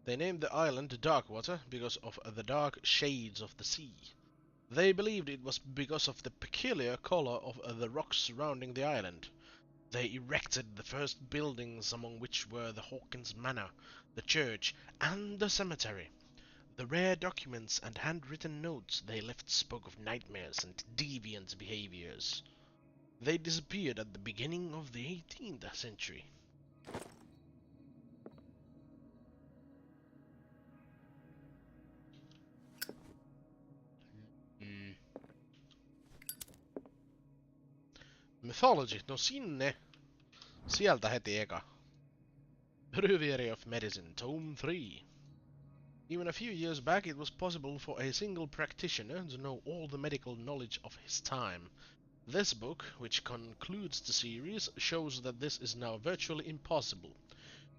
They named the island Darkwater because of the dark shades of the sea. They believed it was because of the peculiar color of the rocks surrounding the island. They erected the first buildings, among which were the Hawkins Manor, the church, and the cemetery. The rare documents and handwritten notes they left spoke of nightmares and deviant behaviors. They disappeared at the beginning of the 18th century. Mythology, no sinne. Sieltä heti eka. Breviary of Medicine, Tome 3. Even a few years back it was possible for a single practitioner to know all the medical knowledge of his time. This book, which concludes the series, shows that this is now virtually impossible.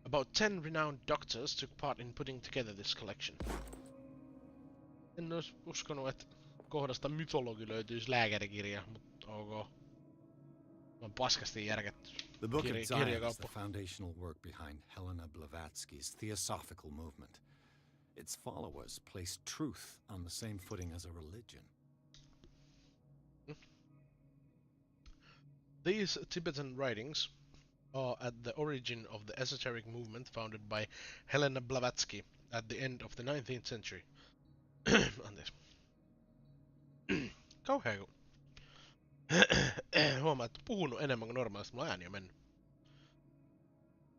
About 10 renowned doctors took part in putting together this collection. En olisi uskonut, että kohdasta mytologi löytyisi lääkärikirja, mutta ok. On paskasti järkätty. The Book of Zion is the foundational work behind Helena Blavatsky's Theosophical movement. Its followers place truth on the same footing as a religion. These Tibetan writings are at the origin of the esoteric movement founded by Helena Blavatsky at the end of the 19th century. Anteeksi. Kauhea kun huomaa, että puhunut enemmän kuin normaalisti, mulla ääni on mennyt.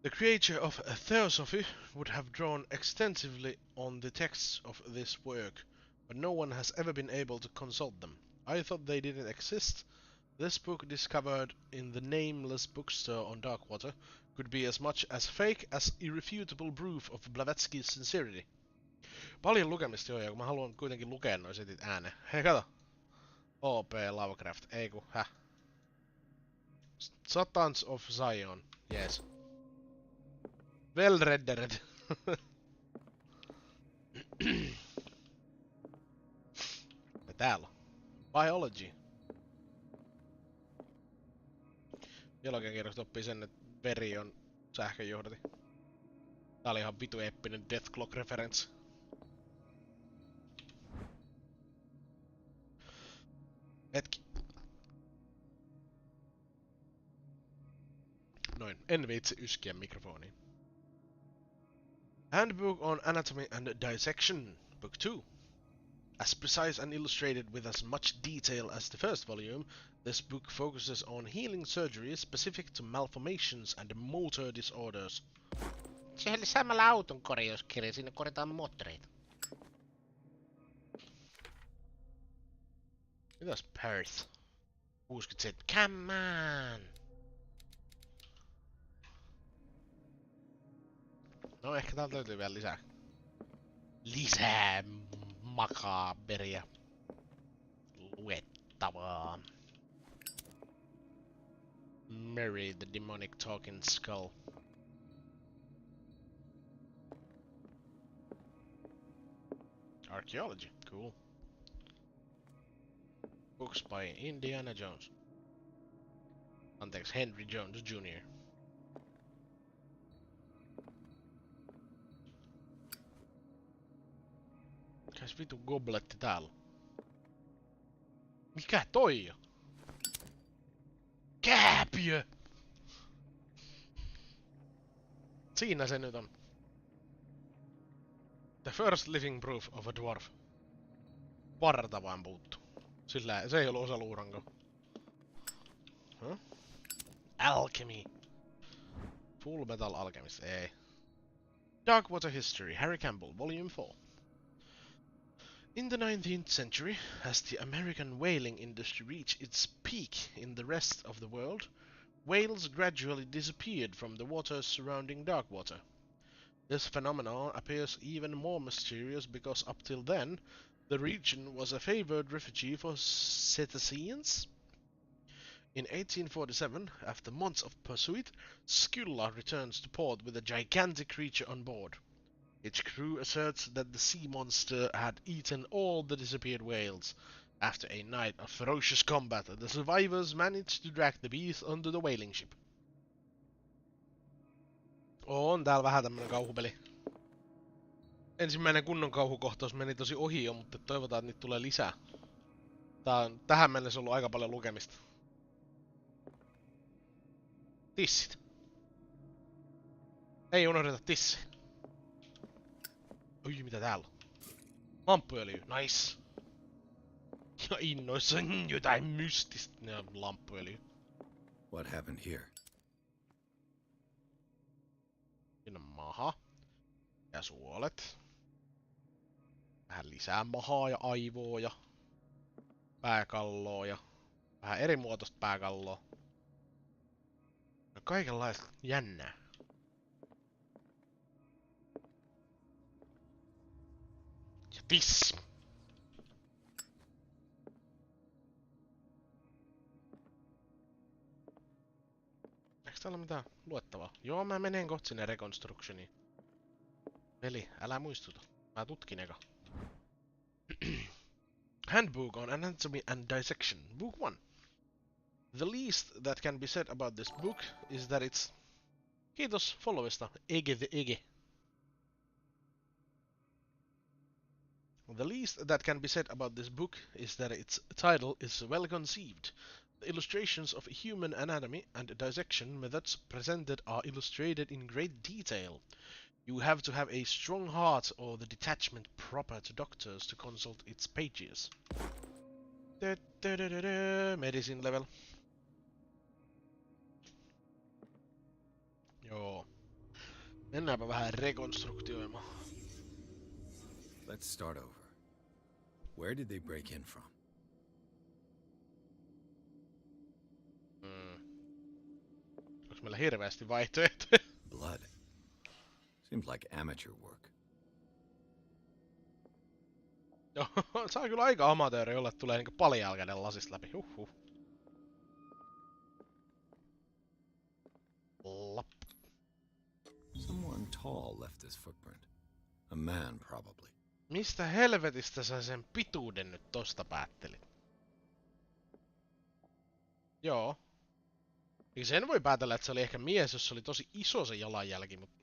The creator of Theosophy would have drawn extensively on the texts of this work, but no one has ever been able to consult them. I thought they didn't exist. This book, discovered in the nameless bookstore on Darkwater, could be as much as fake as irrefutable proof of Blavatsky's sincerity. Paljon lukemista jo, ja kun mä haluan kuitenkin lukea noin setit ääneen. Hei kato! OP Lovecraft, ei ku, Satans of Zion, yes. Well rendered. Ja täällä on Biology. Biologian kirjoista oppii sen, että veri on sähköjohdati. Tää oli ihan vitu eeppinen Death Clock-referenssi. Hetki. Noin, en viitsi yskiä mikrofoniin. Handbook on Anatomy and Dissection, Book 2. As precise and illustrated with as much detail as the first volume, this book focuses on healing surgery specific to malformations and motor disorders. Se oli samalla auton korjauskirja, siinä korjataan moottoreita. Mitäs Perth? 67. Come on! No ehkä täältä löytyy vielä lisää. Lisää makaaberia luettavaa. Mary the demonic talking skull. Archaeology, cool. Books by Indiana Jones. Anteeksi, Henry Jones Jr. Mikäs vitu gobletti täällä? Mikä toi on? Kääpiö! Siinä se nyt on. The first living proof of a dwarf. Parta vaan puuttuu. Sillä se ei ollut osa luurankoa. Huh? Alchemy. Full Metal Alchemist, ei. Darkwater History, Harry Campbell, Volume 4. In the 19th century, as the American whaling industry reached its peak in the rest of the world, whales gradually disappeared from the waters surrounding Darkwater. This phenomenon appears even more mysterious because up till then, the region was a favored refuge for cetaceans. In 1847, after months of pursuit, Skylla returns to port with a gigantic creature on board. Its crew asserts that the sea monster had eaten all the disappeared whales. After a night of ferocious combat, the survivors managed to drag the beast onto the whaling ship. On täällä vähän tämmönen kauhupeli. Ensimmäinen kunnon kauhukohtaus meni tosi ohi jo, mutta toivotaan, että niitä tulee lisää. Tää on tähän mennessä ollut aika paljon lukemista. Tissit. Ei unohdeta tissi. Oi, mitä täällä on? Lamppuöljy, nice. Ja innoissaan jotain mystistä lamppuöljy. What happened here? Siinä on maha. Ja suolet. Vähän lisää mahaa ja aivoa ja pääkalloa ja vähän eri muotoista pääkalloa. No kaikenlaista jännää. Ja tissi. Eiks täällä mitään luettavaa? Joo, mä menen kohta sinne reconstructioniin. Veli, älä muistuta. Mä tutkin eka. Handbook on Anatomy and Dissection, Book 1. The least that can be said about this book is that it's... Kiitos followista, Ege the Ege. The least that can be said about this book is that its title is well conceived. The illustrations of human anatomy and dissection methods presented are illustrated in great detail. You have to have a strong heart or the detachment proper to doctors to consult its pages. Medicine level. Joo. Mennäänpä vähän rekonstruktioimaan. Let's start over. Where did they break in from? Onks meillä hirveästi vaihtoehtoja? Blood. Seems like amateur work. Joo, se on kyllä aika amatööri, jolle tulee niinku paljalkäinen lasista läpi. Huhhuh. Lap. Someone tall left this footprint. A man, probably. Mistä helvetistä sä sen pituuden nyt tosta päättelit? Joo. Niin sen voi päätellä, että se oli ehkä mies, jos se oli tosi iso se jalanjälki, mutta...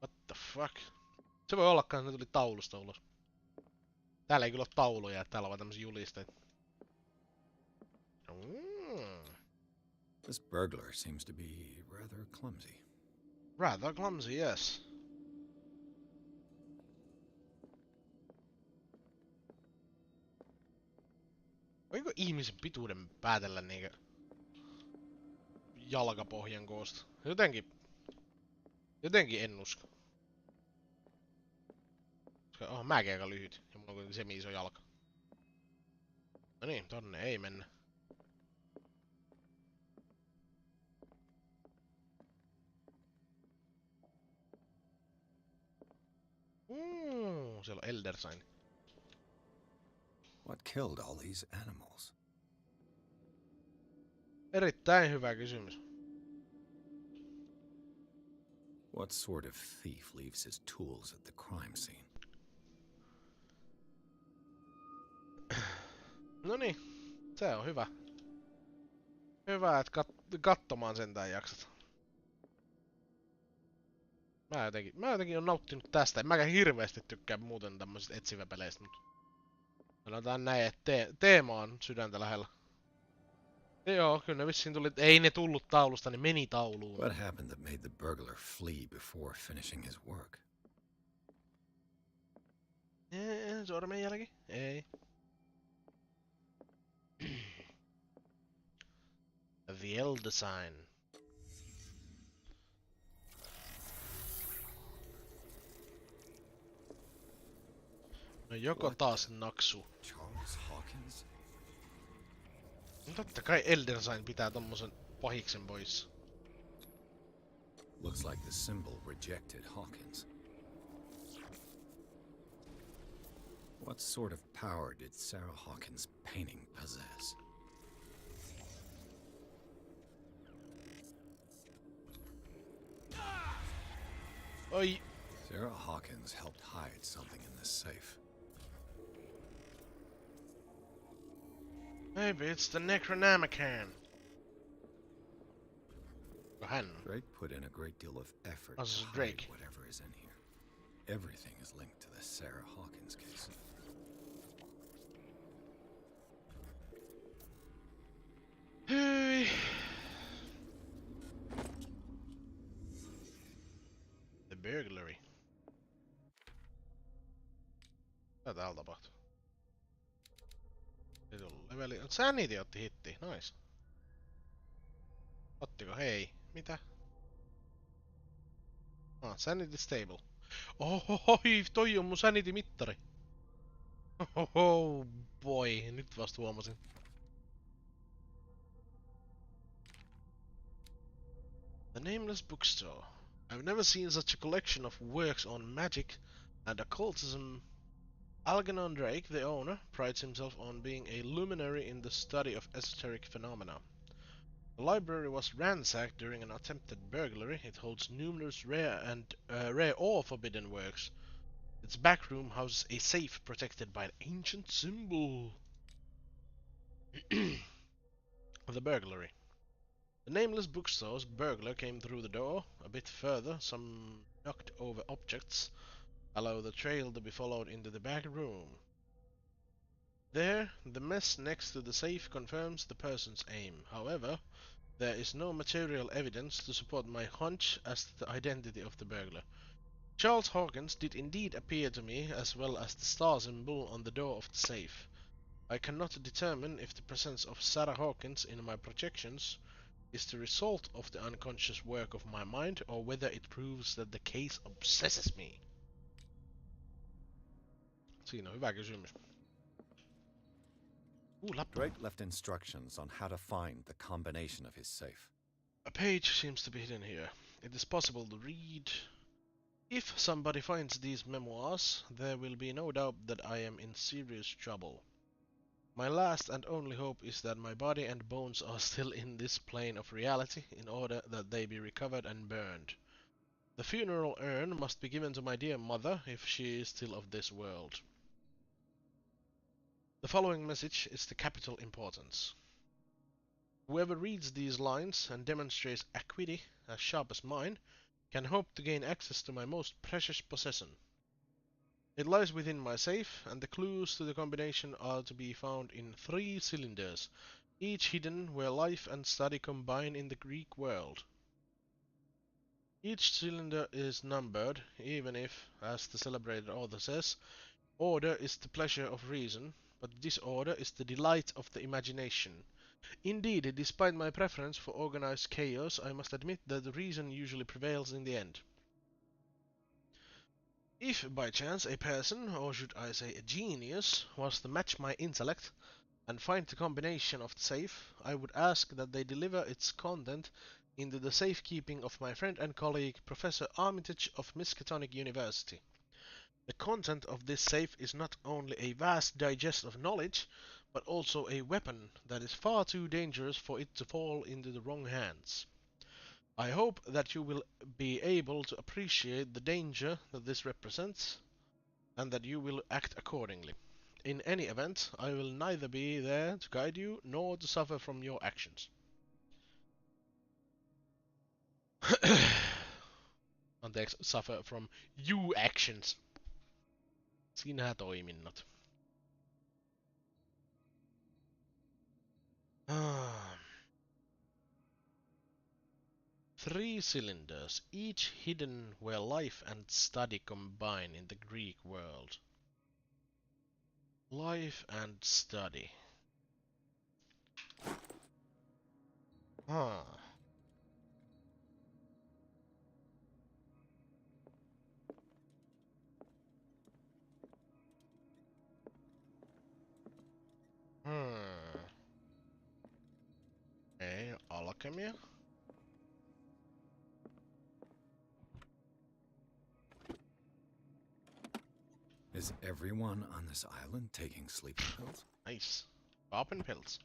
What the fuck? Se voi ollakaan, että ne tuli taulusta ulos. Täällä ei kyllä ole tauluja, että täällä on vaan tämmösiä julisteita. This burglar seems to be rather clumsy. Rather clumsy, yes. Voiko ihmisen pituuden päätellä niinkö jalkapohjan koosta? Jotenkin en usko. Koska mäkin aika lyhyt ja mulla on kuitenkin semi-iso jalka. No niin, tonne ei mennä. Siellä on Elder Sign. What killed all these animals? Erittäin hyvä kysymys. What sort of thief leaves his tools at the crime scene? No niin, se on hyvä. Hyvä, että katsomaan sentään jaksat. Mä jotenkin on nauttinut tästä. En mäkään hirveästi tykkää muuten tämmöisistä etsiväpeleistä, mutta... Sanotaan näin, että teema on sydäntä lähellä. Joo, kyllä ne vissiin tuli, ei ne tullut taulusta, ne meni tauluun. What happened that made the burglar flee before finishing his work? Sormenjälki? Ei. The Elder Sign. No joko taas naksu. Charles Hawkins? No totta kai Elder Sign pitää tommosen pahiksen pois. Looks like the symbol rejected Hawkins. What sort of power did Sarah Hawkins' painting possess? Oi! Sarah Hawkins helped hide something in this safe. Maybe it's the Necronomicon. Hän. Drake put in a great deal of effort This to is hide Drake. whatever is in here. Everything is linked to the Sarah Hawkins case. Hyi. The burglary. Mitä täällä tapahtuu? Ei tullut leveli. Sanity otti hitti. Nice. Ottiko? Hei. Mitä? Sanity stable. Ohohoi, toi on mun sanity-mittari. Oh boy, nyt vasta huomasin. The Nameless Bookstore. I've never seen such a collection of works on magic and occultism. Algernon Drake, the owner, prides himself on being a luminary in the study of esoteric phenomena. The library was ransacked during an attempted burglary. It holds numerous rare or forbidden works. Its back room houses a safe protected by an ancient symbol. The burglary. The Nameless Bookstore's burglar came through the door. A bit further, some knocked over objects allow the trail to be followed into the back room. There, the mess next to the safe confirms the person's aim. However, there is no material evidence to support my hunch as to the identity of the burglar. Charles Hawkins did indeed appear to me, as well as the star symbol on the door of the safe. I cannot determine if the presence of Sarah Hawkins in my projections is the result of the unconscious work of my mind, or whether it proves that the case obsesses me. Siinä on hyvä kysymys. Drake left instructions on how to find the combination of his safe. A page seems to be hidden here. It is possible to read. If somebody finds these memoirs, there will be no doubt that I am in serious trouble. My last and only hope is that my body and bones are still in this plane of reality in order that they be recovered and burned. The funeral urn must be given to my dear mother if she is still of this world. The following message is the capital importance. Whoever reads these lines and demonstrates acuity as sharp as mine can hope to gain access to my most precious possession. It lies within my safe, and the clues to the combination are to be found in 3 cylinders, each hidden where life and study combine in the Greek world. Each cylinder is numbered, even if, as the celebrated author says, order is the pleasure of reason, but disorder is the delight of the imagination. Indeed, despite my preference for organized chaos, I must admit that the reason usually prevails in the end. If by chance a person, or should I say a genius, was to match my intellect and find the combination of the safe, I would ask that they deliver its content into the safekeeping of my friend and colleague, Professor Armitage of Miskatonic University. The content of this safe is not only a vast digest of knowledge, but also a weapon that is far too dangerous for it to fall into the wrong hands. I hope that you will be able to appreciate the danger that this represents, and that you will act accordingly. In any event, I will neither be there to guide you, nor to suffer from your actions. Anteeksi, suffer from you actions. Sinä toiminnot. Ah. 3 cylinders, each hidden where life and study combine in the Greek world. Life and study. Ah. Okay, alchemy. Is everyone on this island taking sleeping pills? Nice. Popping pills.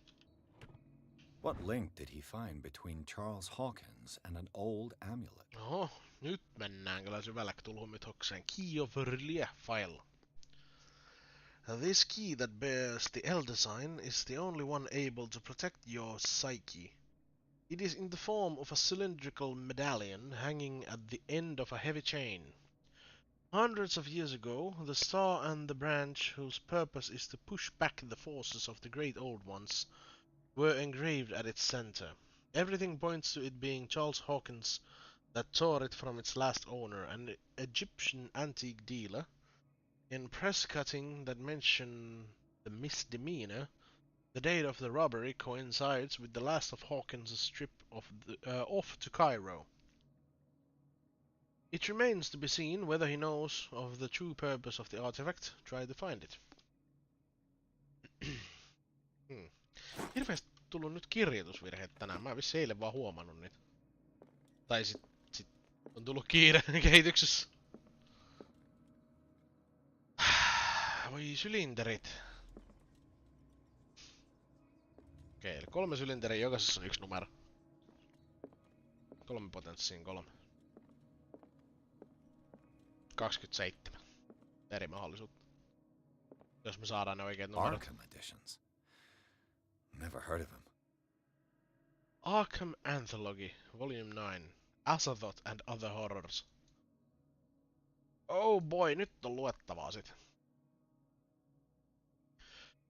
What link did he find between Charles Hawkins and an old amulet? Oho, nyt mennään kyllä syvällä Cthulhu-mytokseen. Key of Relief file. This key that bears the L design is the only one able to protect your psyche. It is in the form of a cylindrical medallion hanging at the end of a heavy chain. Hundreds of years ago, the star and the branch whose purpose is to push back the forces of the great old ones were engraved at its center. Everything points to it being Charles Hawkins that tore it from its last owner, an Egyptian antique dealer. In press cutting that mention the misdemeanor, the date of the robbery coincides with the last of Hawkins' trip off to Cairo. It remains to be seen whether he knows of the true purpose of the artifact. Try to find it. Hirveästi tullut nyt kirjoitusvirheet tänään. Mä en vissi eilen vaan huomannut niitä. Tai sit on tullut kiire kehityksessä. Voi sylinterit. Okei, eli 3 sylinteriä, jokaisessa on 1 numero. 3 potenssiin 3. 27. Eri mahdollisuutta. Jos me saadaan ne oikeat numerot. Arkham editions. Never heard of him. Arkham Anthology, Volume 9. Azathoth and Other Horrors. Oh boy, nyt on luettavaa sit.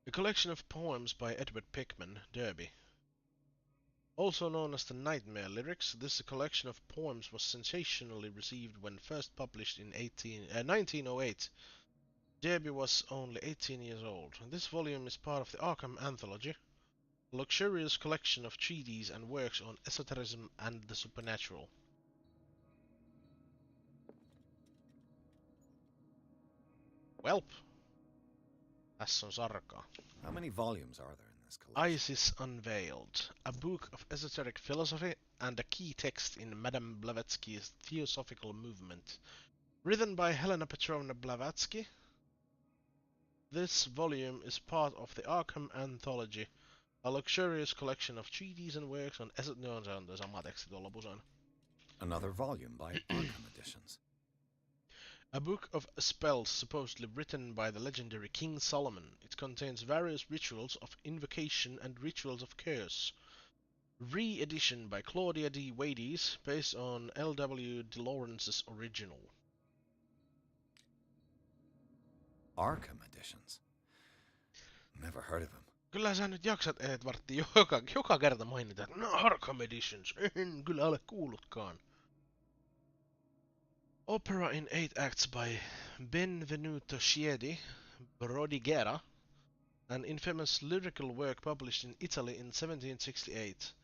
A collection of poems by Edward Pickman, Derby. Also known as the Nightmare Lyrics, this collection of poems was sensationally received when first published in 1908. Derby was only 18 years old. This volume is part of the Arkham Anthology, a luxurious collection of treatises and works on esotericism and the supernatural. Welp. Tässä on sarkaa. How many volumes are there in this collection? Isis Unveiled, a book of esoteric philosophy and a key text in Madame Blavatsky's Theosophical Movement. Written by Helena Petrovna Blavatsky, this volume is part of the Arkham Anthology, a luxurious collection of treatises and works on no, se on sama teksti tuolla lopussa aina. Another volume by Arkham editions. A book of spells supposedly written by the legendary King Solomon. It contains various rituals of invocation and rituals of curse. Re-edition by Claudia D. Wades, based on L.W. de Lawrence's original. Arkham editions. Never heard of him. Kyllä sä nyt jaksat Edwardin joka kerta mainita, että no Arkham Editions, en kyllä ole kuullutkaan. Opera in 8 acts by Benvenuto Sciedi, Brodighera, an infamous lyrical work published in Italy in 1768.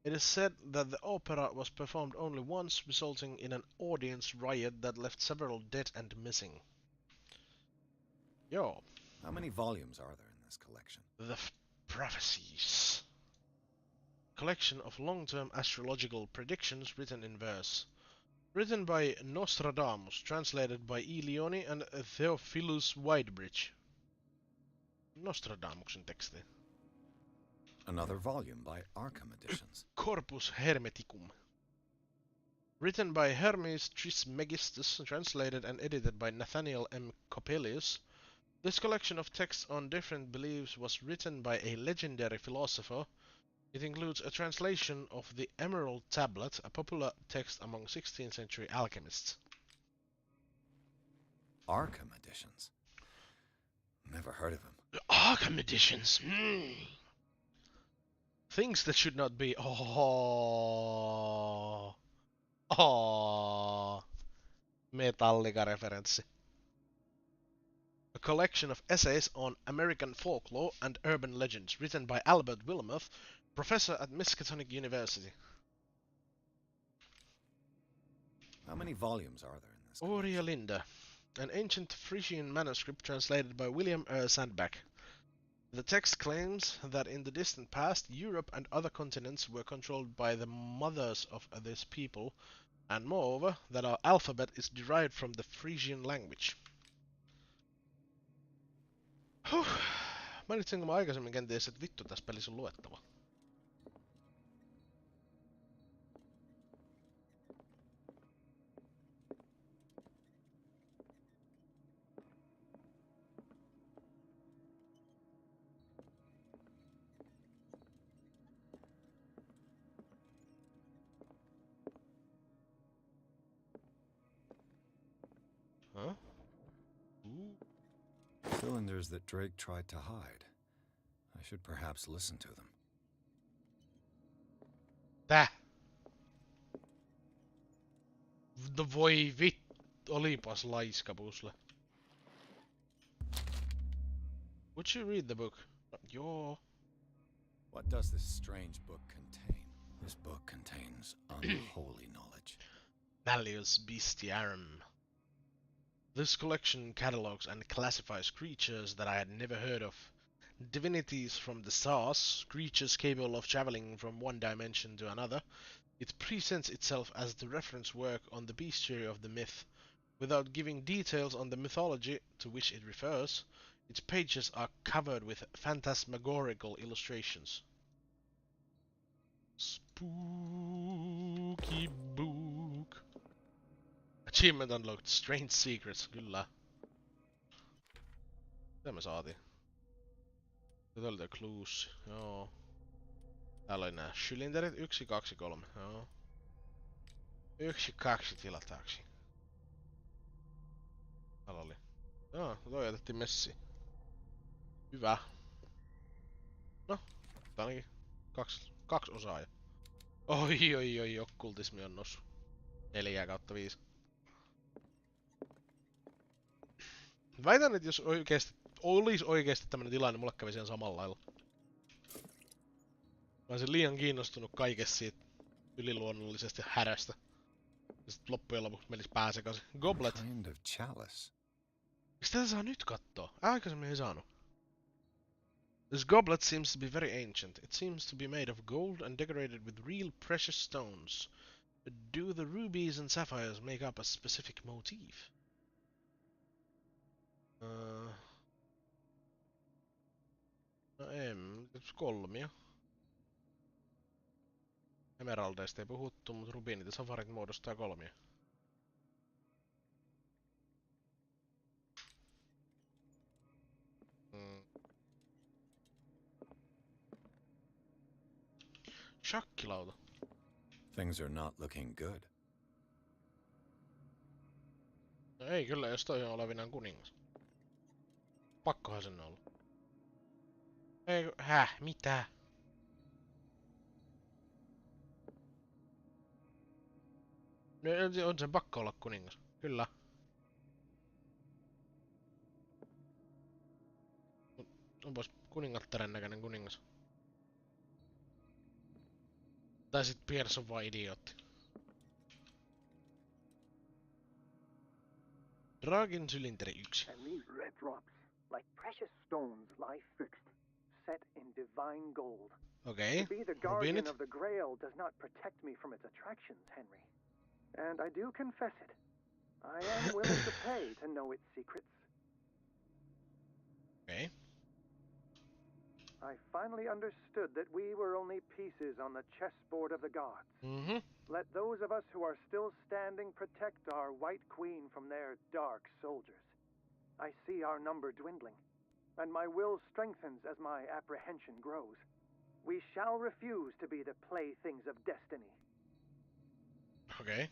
It is said that the opera was performed only once, resulting in an audience riot that left several dead and missing. Joo. How many volumes are there in this collection? The Prophecies. Collection of long-term astrological predictions written in verse. Written by Nostradamus, translated by E. Leoni and Theophilus Widebridge. Nostradamuksen teksti. Another volume by Arkham editions. Corpus Hermeticum. Written by Hermes Trismegistus, translated and edited by Nathaniel M. Coppelius. This collection of texts on different beliefs was written by a legendary philosopher. It includes a translation of the Emerald Tablet, a popular text among 16th century alchemists. Arkham editions. Never heard of him. The Arkham Editions! Things that should not be. Metallica-referenssi. A collection of essays on American folklore and urban legends, written by Albert Wilmoth, professor at Miskatonic University. How many volumes are there in this? Aurea Linda, an ancient Frisian manuscript translated by William Sandbach. The text claims that in the distant past, Europe and other continents were controlled by the mothers of this people, and moreover, that our alphabet is derived from the Frisian language. Mainitsinko mä aikaisemmin kenties, että vittu tässä pelissä on luettava? Cylinders that Drake tried to hide. I should perhaps listen to them. Tää? No voi olipas laiska pusle. Would you read the book? Joo. What does this strange book contain? This book contains unholy knowledge. Malleus Bestiarum. This collection catalogs and classifies creatures that I had never heard of. Divinities from the stars, creatures capable of traveling from one dimension to another. It presents itself as the reference work on the bestiary of the myth. Without giving details on the mythology to which it refers, its pages are covered with phantasmagorical illustrations. Spooky book. Achievement unlocked. Strange secrets. Kyllä. Mitä me saatiin? Tätä oli clues. Joo. Täällä oli nää sylinterit. 1, 2, 3. Joo. 1, 2 tilataaksi. Täällä oli. Joo, toi jätettiin messiin. Hyvä. No, tää ainakin kaksi osaa jo. Oi, okkultismi on noussut. 4/5. Väitän, että jos olisi oikeesti tämmönen tilanne, niin mulle kävi sen samalla lailla. Mä olisin liian kiinnostunut kaikesta siitä yliluonnollisesta härästä. Ja sit loppujen lopuksi menis pää sekaisin. Goblet. Kind of chalice. Miksi tätä saa nyt kattoo? Aikaisemmin ei saanut. This goblet seems to be very ancient. It seems to be made of gold and decorated with real precious stones. But do the rubies and sapphires make up a specific motif? No ei, 3. Emeraldeista ei puhuttu, mutta rubiinit ja safarit muodostaa 3. Shakkilauta. Things are not looking good. No ei kyllä, jos toi on olevinaan kuningas. Pakkohan sen olla. Ei, mitä? No on sen pakko olla kuningas. Kyllä. Onpas kuningattaren näköinen kuningas. Tai sit Piers on vaan idiootti. Dragin sylinteri 1. And these red drops, like precious stones, lie fixed, set in divine gold. Okei. To be the guardian of the Grail does not protect me from its attractions, Henry. And I do confess it. I am willing to pay to know its secrets. Okei. I finally understood that we were only pieces on the chessboard of the gods. Let those of us who are still standing protect our White Queen from their dark soldiers. I see our number dwindling, and my will strengthens as my apprehension grows. We shall refuse to be the playthings of destiny. Okay.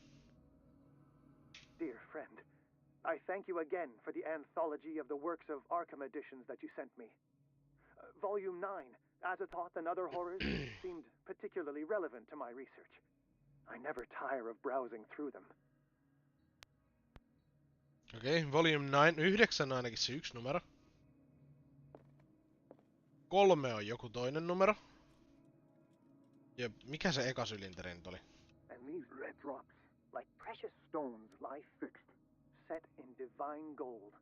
Dear friend, I thank you again for the anthology of the works of Arkham editions that you sent me. Volume 9, Azathoth and Other Horrors, seemed particularly relevant to my research. I never tire of browsing through them. Okei, Volume 9 ainakin se yksi numero. 3 on joku toinen numero. Ja mikä se eka sylinteri nyt oli? And these red drops, like precious stones, lie fixed, set in divine gold.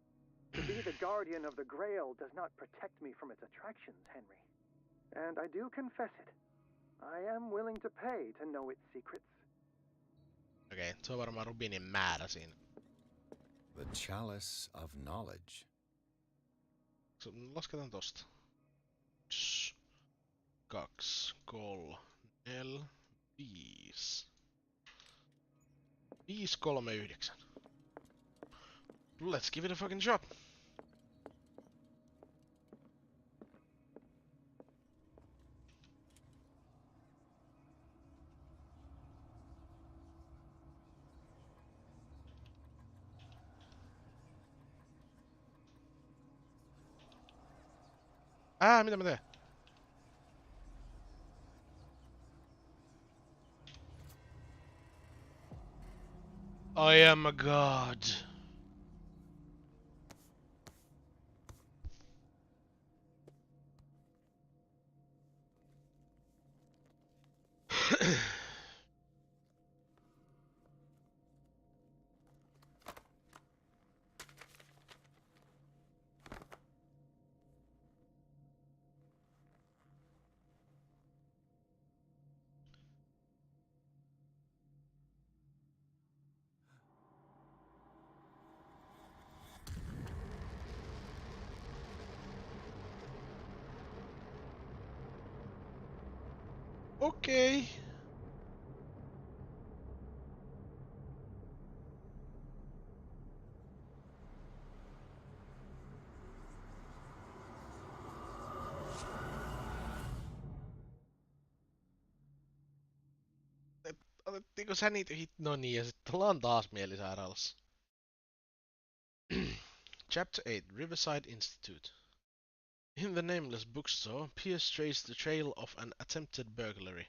To be the guardian of the Grail does not protect me from its attractions, Henry. And I do confess it. I am willing to pay to know its secrets. Okei, se on varmaan rubiinin määrä siinä. The chalice of knowledge. Lasketaan tosta. 2, 3, 4, 5. 5, 3, 9. Let's give it a fucking shot. Mitä mä teen? I am a god. Okei. Otettiinko sä niitä no niin, ja sitten ollaan taas mielisairaalassa. Chapter 8, Riverside Institute. In the nameless bookstore, Pierce traced the trail of an attempted burglary.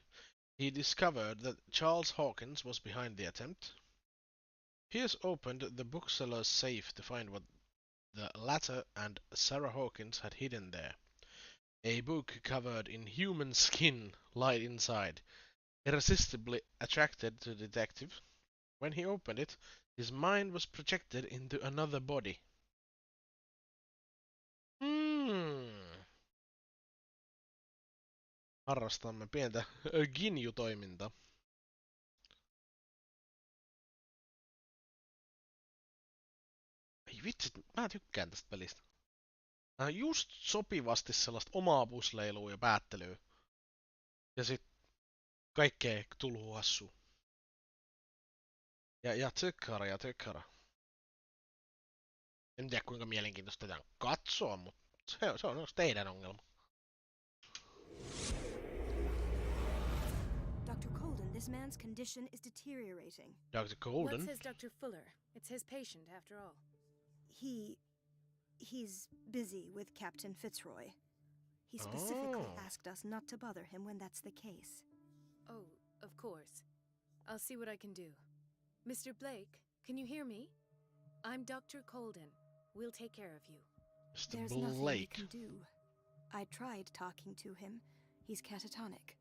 He discovered that Charles Hawkins was behind the attempt. Pierce opened the bookseller's safe to find what the latter and Sarah Hawkins had hidden there. A book covered in human skin lay inside, irresistibly attracted to the detective. When he opened it, his mind was projected into another body. Harrastamme pientä ginju-toimintaa. Ei vitsi, mä tykkään tästä pelistä. Tää on just sopivasti sellaista omaa pusleilua ja päättelyä. Ja sit kaikkea Cthulhu-hassua. Ja tykkara. En tiedä kuinka mielenkiintoista tätä katsoa, mutta se on teidän ongelma. Dr. Colden, this man's condition is deteriorating. Dr. Colden? What says Dr. Fuller? It's his patient, after all. He's busy with Captain Fitzroy. He specifically asked us not to bother him when that's the case. Oh, of course. I'll see what I can do. Mr. Blake, can you hear me? I'm Dr. Colden. We'll take care of you. Mr. There's nothing we Blake. can do. I tried talking to him. He's catatonic.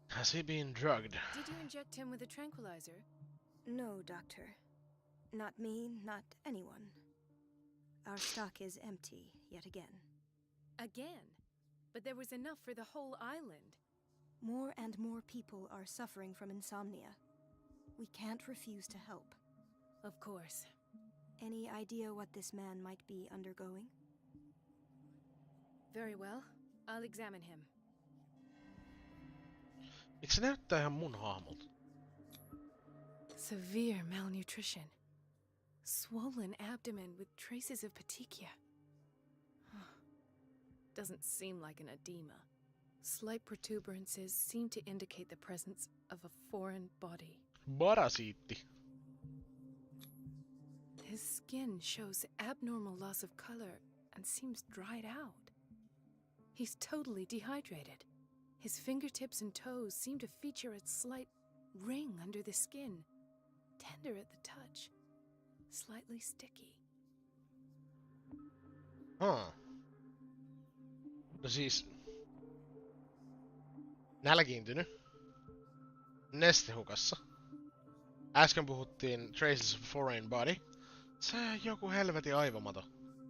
Has he been drugged? Did you inject him with a tranquilizer? No, Doctor. Not me, not anyone. Our stock is empty, yet again. Again? But there was enough for the whole island. More and more people are suffering from insomnia. We can't refuse to help. Of course. Any idea what this man might be undergoing? Very well. I'll examine him. Miksi se näyttää ihan mun hahmolta? Severe malnutrition. Swollen abdomen with traces of petechia. Doesn't seem like an edema. Slight protuberances seem to indicate the presence of a foreign body. Parasiitti. His skin shows abnormal loss of color and seems dried out. He's totally dehydrated. His fingertips and toes seem to feature a slight ring under the skin. Tender at the touch. Slightly sticky. No siis... Nälkiintynyt. Nestehukassa. Äsken puhuttiin Traces of Foreign Body. Se on joku helvetin aivomato.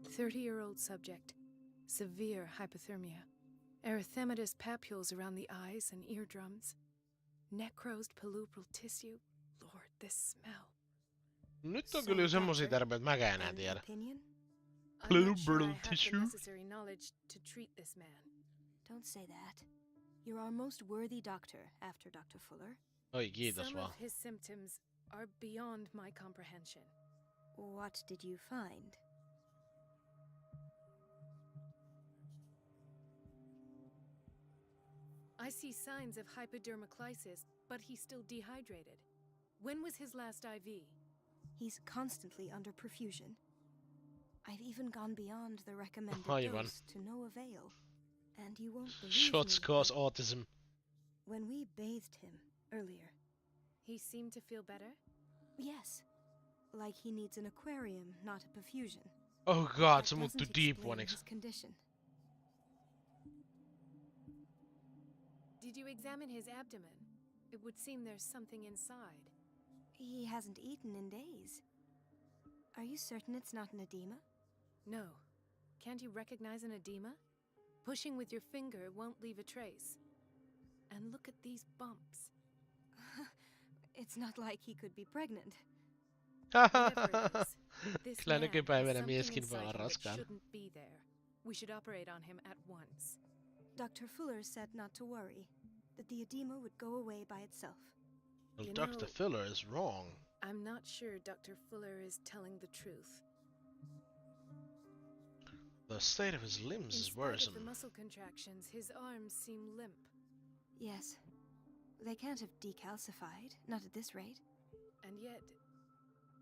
30-year-old subject. Severe hypothermia. Erythematous papules around the eyes and eardrums. Necrosed palpebral tissue. Lord, this smell. Nyt on kyllä semmosia terveitä mäkään enää tiedä. Opinion? I'm not sure I have the necessary knowledge to treat this man. Don't say that. You're our most worthy doctor after Dr. Fuller. Oi, kiitos Some vaan. of his symptoms are beyond my comprehension. What did you find? I see signs of hypodermoclysis, but he's still dehydrated. When was his last IV? He's constantly under perfusion. I've even gone beyond the recommended Aivan. dose to no avail. And you won't believe Shots me, cause but autism. when we bathed him earlier, He seemed to feel better? yes, like he needs an aquarium, not a perfusion. Oh god, That se muuttui doesn't Deep explain Oneiksi. his condition. Did you examine his abdomen? It would seem there's something inside. He hasn't eaten in days. Are you certain it's not an edema? No. Can't you recognize an edema? Pushing with your finger won't leave a trace. And look at these bumps. It's not like he could be pregnant. Whatever it is, this Kyllä man has nykypäivänä something mieskin voi olla inside him that raskaana. shouldn't be there. We should operate on him at once. Dr. Fuller said not to worry, that the edema would go away by itself. Well, You Dr. know- Fuller is wrong. I'm not sure Dr. Fuller is telling the truth. The state of his limbs In is spite of worrisome. the muscle contractions, his arms seem limp. Yes. They can't have decalcified, not at this rate. And yet,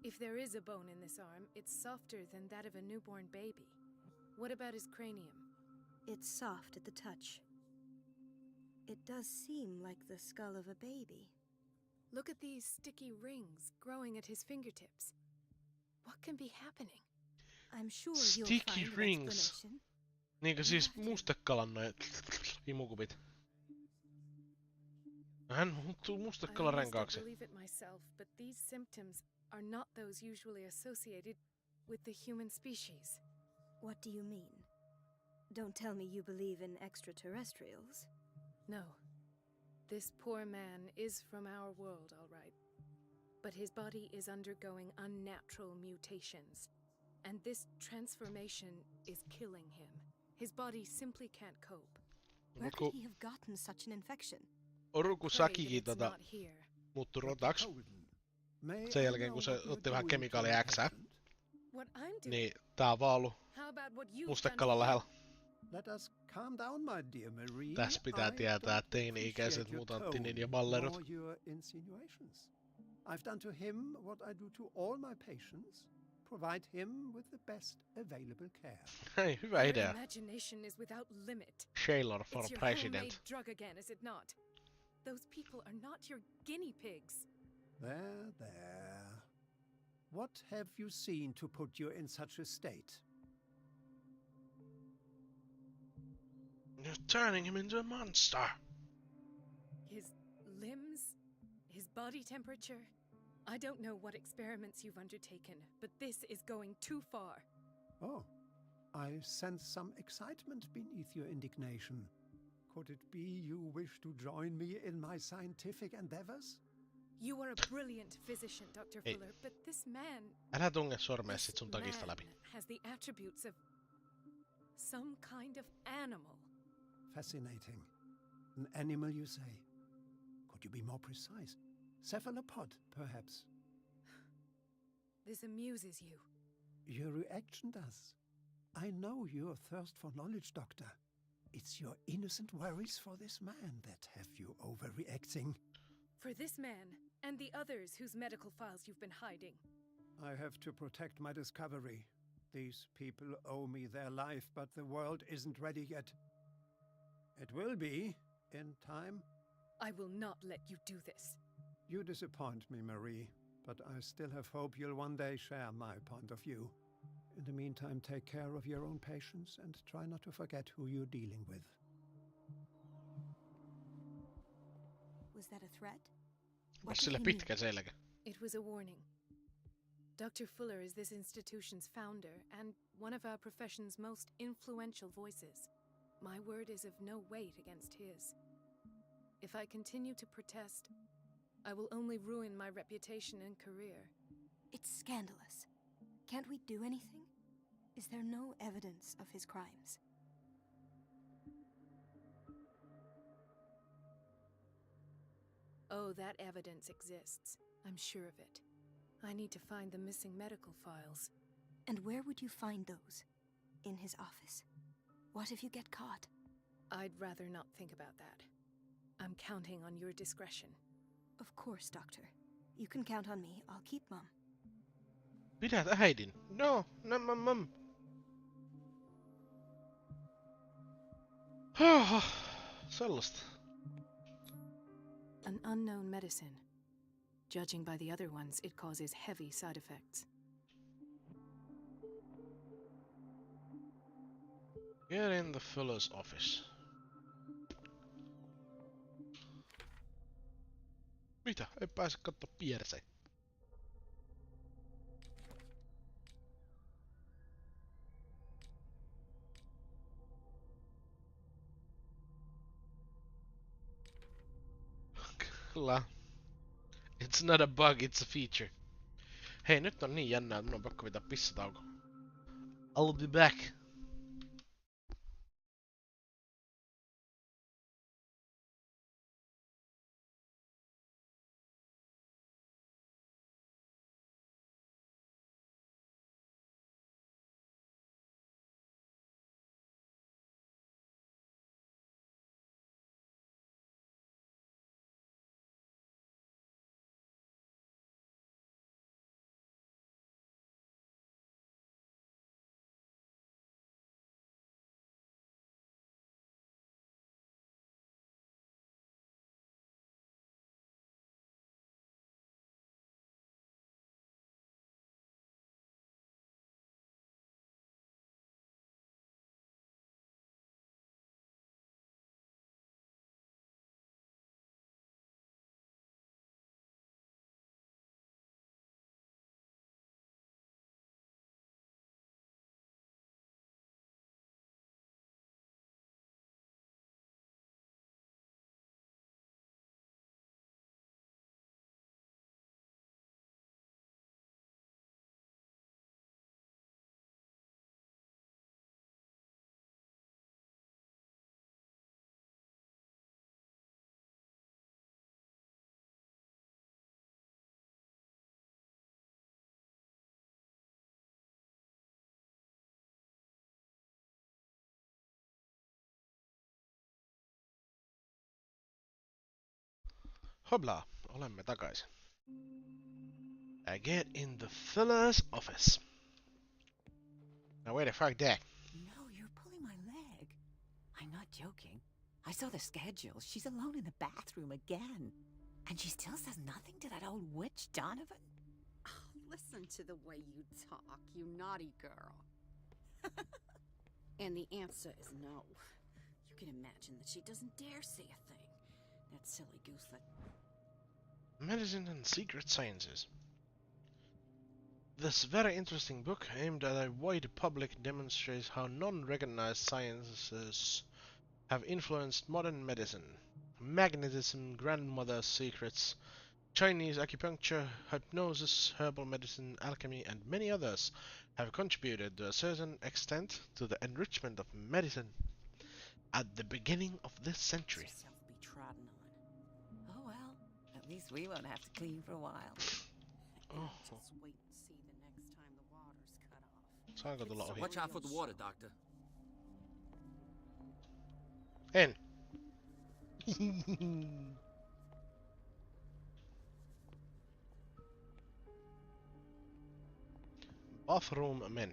if there is a bone in this arm, it's softer than that of a newborn baby. What about his cranium? It's soft at the touch. It does seem like the skull of a baby. Look at these sticky rings growing at his fingertips. What can be happening? I'm sure you'll Sticky find an rings. explanation. Niinkö siis mustekalan noin imukupit? Hän muuttuu I mustekalan almost don't renkaaksi. believe it myself, but these symptoms are not those usually associated with the human species. What do you mean? Don't tell me you believe in extraterrestrials. No. This poor man is from our world, all right. But his body is undergoing unnatural mutations. And this transformation is killing him. His body simply can't cope. Where Mut could kun he have gotten such an infection? Oruku Pray that Sakikin it's not here. muuttui rotaksi May sen I jälkeen know kun se what you're otti vähän doing kemikaalia to the Xää. patient? What I'm doing? Niin tää on vaan ollut How about what you've mustekalan done? lähellä. Let us calm down, my dear Marie. Tässä pitää I tietää don't teini-ikäiset appreciate your mutanttinin ja tone ballerot. nor your insinuations. I've done to him what I do to all my patients. Provide him with the best available care. Hei, hyvä Your idea. imagination is without limit. Shaylor for It's your president. homemade drug again, is it not? Those people are not your guinea pigs. There, there. What have you seen to put you in such a state? You're turning him into a monster. His limbs, his body temperature. I don't know what experiments you've undertaken, but this is going too far. Oh, I sense some excitement beneath your indignation. Could it be you wish to join me in my scientific endeavors? You are a brilliant physician, Dr. Ei. Fuller, but this man, Älä tunge sormea this sit sun takista läpi. man has the attributes of some kind of animal. Fascinating. An animal, you say? Could you be more precise? Cephalopod, perhaps? This amuses you. Your reaction does. I know your thirst for knowledge, Doctor. It's your innocent worries for this man that have you overreacting. For this man, and the others whose medical files you've been hiding. I have to protect my discovery. These people owe me their life, but the world isn't ready yet. It will be, in time. I will not let you do this. You disappoint me, Marie, but I still have hope you'll one day share my point of view. In the meantime, take care of your own patients and try not to forget who you're dealing with. Was that a threat? Onpas did sille he mean? pitkä selkä. It was a warning. Dr. Fuller is this institution's founder and one of our profession's most influential voices. My word is of no weight against his. If I continue to protest, I will only ruin my reputation and career. It's scandalous. Can't we do anything? Is there no evidence of his crimes? Oh, that evidence exists. I'm sure of it. I need to find the missing medical files. And where would you find those? In his office? What if you get caught? I'd rather not think about that. I'm counting on your discretion. Of course, Doctor. You can count on me. I'll keep Mum. Pidät äidin. No, mam. Sellaista. An unknown medicine. Judging by the other ones, it causes heavy side effects. Get in the fellow's office. Mitä? En pääse katsoa pierseen. Kyllä. It's not a bug, it's a feature. Hei, nyt on niin jännää, että mun on pakko pitää pissatauko. I'll be back. Hobla, olemme takaisin. I get in the feller's office. Now where the fuck that? No, you're pulling my leg. I'm not joking. I saw the schedule. She's alone in the bathroom again. And she still says nothing to that old witch, Donovan? Oh, listen to the way you talk, you naughty girl. And the answer is no. You can imagine that she doesn't dare say a thing. That silly goose that... Medicine and Secret Sciences. This very interesting book, aimed at a wide public, demonstrates how non-recognized sciences have influenced modern medicine. Magnetism, grandmother secrets, Chinese acupuncture, hypnosis, herbal medicine, alchemy, and many others have contributed to a certain extent to the enrichment of medicine at the beginning of this century. Yourself be trodden on. Oh well, at least we won't have to clean for a while. Oh. Just wait and see the next time the water's cut off. Saanko tulla ohi? Watch out for the water, Doctor. En. Bathroom men.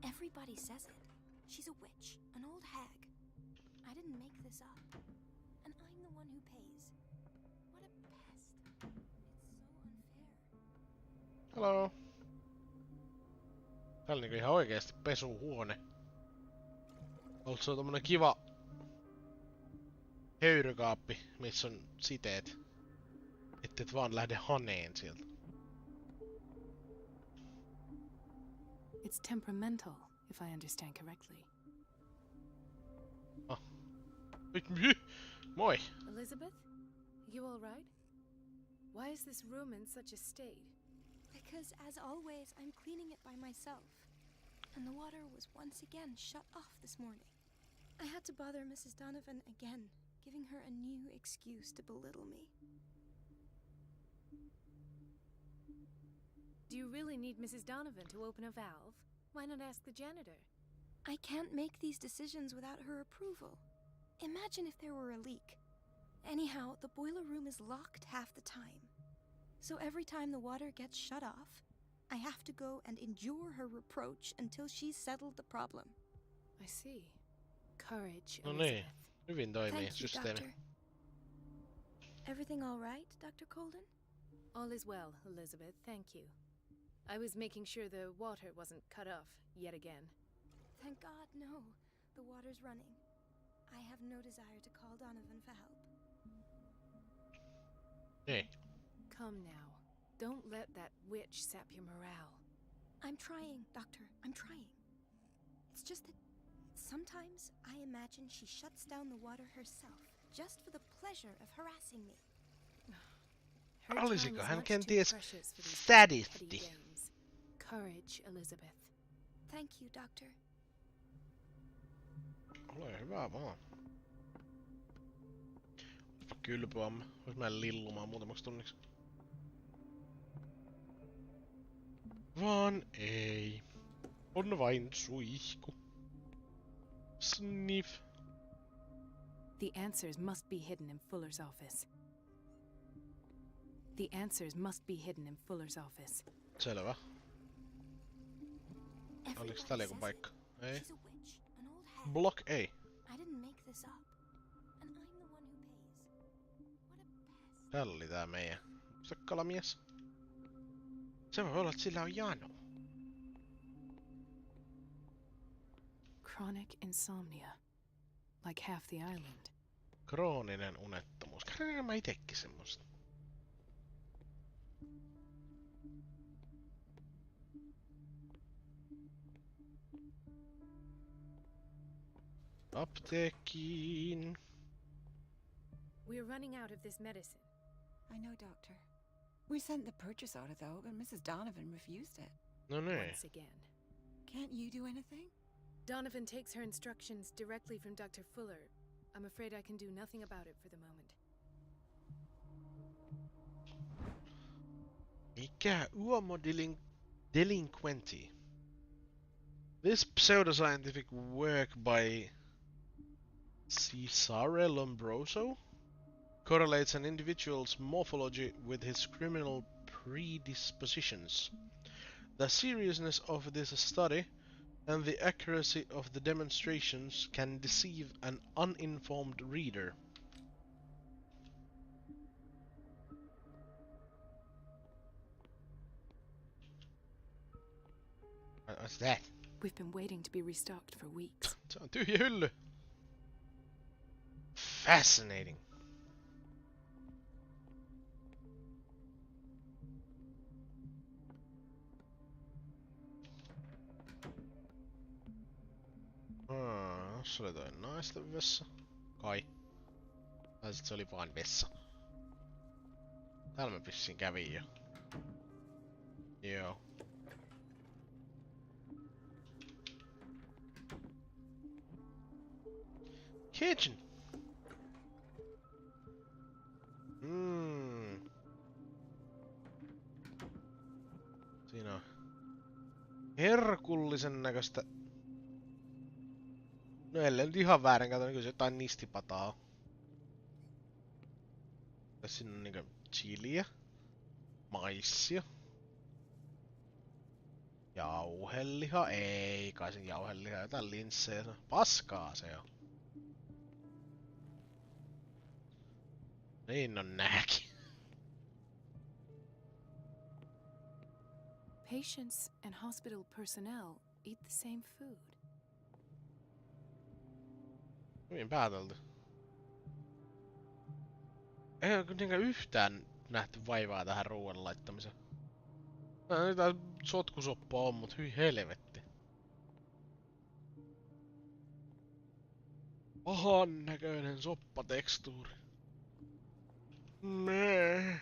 Everybody says it. She's a witch, an old hag. I didn't make this up. And I'm the one who pays. What a pest. It's so unfair. Hello. Täällä niinku ihan oikeesti pesuhuone. Also tommonen kiva höyrykaappi, missä on siteet. Ettet vaan lähde haneen sieltä. It's temperamental, if I understand correctly. Ah. Moi. Elizabeth? You all right? Why is this room in such a state? Because, as always, I'm cleaning it by myself. And the water was once again shut off this morning. I had to bother Mrs. Donovan again, giving her a new excuse to belittle me. Do you really need Mrs. Donovan to open a valve? Why not ask the janitor? I can't make these decisions without her approval. Imagine if there were a leak. Anyhow, the boiler room is locked half the time. So every time the water gets shut off, I have to go and endure her reproach until she's settled the problem. I see. Courage, No Elizabeth. niin, hyvin toimii Thank you, systeemi. Doctor. Everything all right, Dr. Colden? All is well, Elizabeth, thank you. I was making sure the water wasn't cut off yet again. Thank God, no. The water's running. I have no desire to call Donovan for help. Niin. Come now. Don't let that witch sap your morale. I'm trying, Doctor. I'm trying. It's just that sometimes I imagine she shuts down the water herself, just for the pleasure of harassing me. Her time Olisiko is hän much too kenties precious for these sadisti? petty games. Courage, Elizabeth. Thank you, Doctor. Ole hyvä vaan. Kylpyamme. Vois mä lillumaan muutamaksi tunniksi. Vaan ei. On vain suihku. Sniff. The answers must be hidden in Fuller's office. The answers must be hidden in Fuller's office. Selvä. Everybody Oliks täällä joku says paikka? it. Ei. She's a witch, an old hag. Block A. I didn't make this up. And I'm the one who pays. What a pest. Täällä oli tää meidän kalamies. Se voi olla, että sillä on jano. Chronic insomnia. Like half the island. Krooninen unettomuus. Kerran mä itekin semmoista. Apteekkiin. We're running out of this medicine. I know, Doctor. We sent the purchase order, though, but Mrs. Donovan refused it. No niin. Once again. Can't you do anything? Donovan takes her instructions directly from Dr. Fuller. I'm afraid I can do nothing about it for the moment. Mikä uomo delinquenti? This pseudoscientific work by Cesare Lombroso correlates an individual's morphology with his criminal predispositions. The seriousness of this study and the accuracy of the demonstrations can deceive an uninformed reader. What's that? We've been waiting to be restocked for weeks. Se on tyhjä hylly. Fascinating. Se oli toi naisten vessa. Kai. Tai sit se oli vain vessa. Täällä mä vissiin kävin jo. Joo. Kitchen! Siinä on herkullisen näköistä. No ellei nyt ihan väärin kato, niin kyllä se jotain nistipataa on. Tässä on niinku chiliä, maissia, jauheliha, ei kai sen jauheliha, jotain linssejä, paskaa se on. Niin on nääkin. Patients and hospital personnel eat the same food. Hyvin päätelty. Ei ole kuitenkaan yhtään nähty vaivaa tähän ruoan laittamiseen. Jotain sotkusoppaa on, mut hyi helvetti. Pahan näköinen soppatekstuuri. Mää.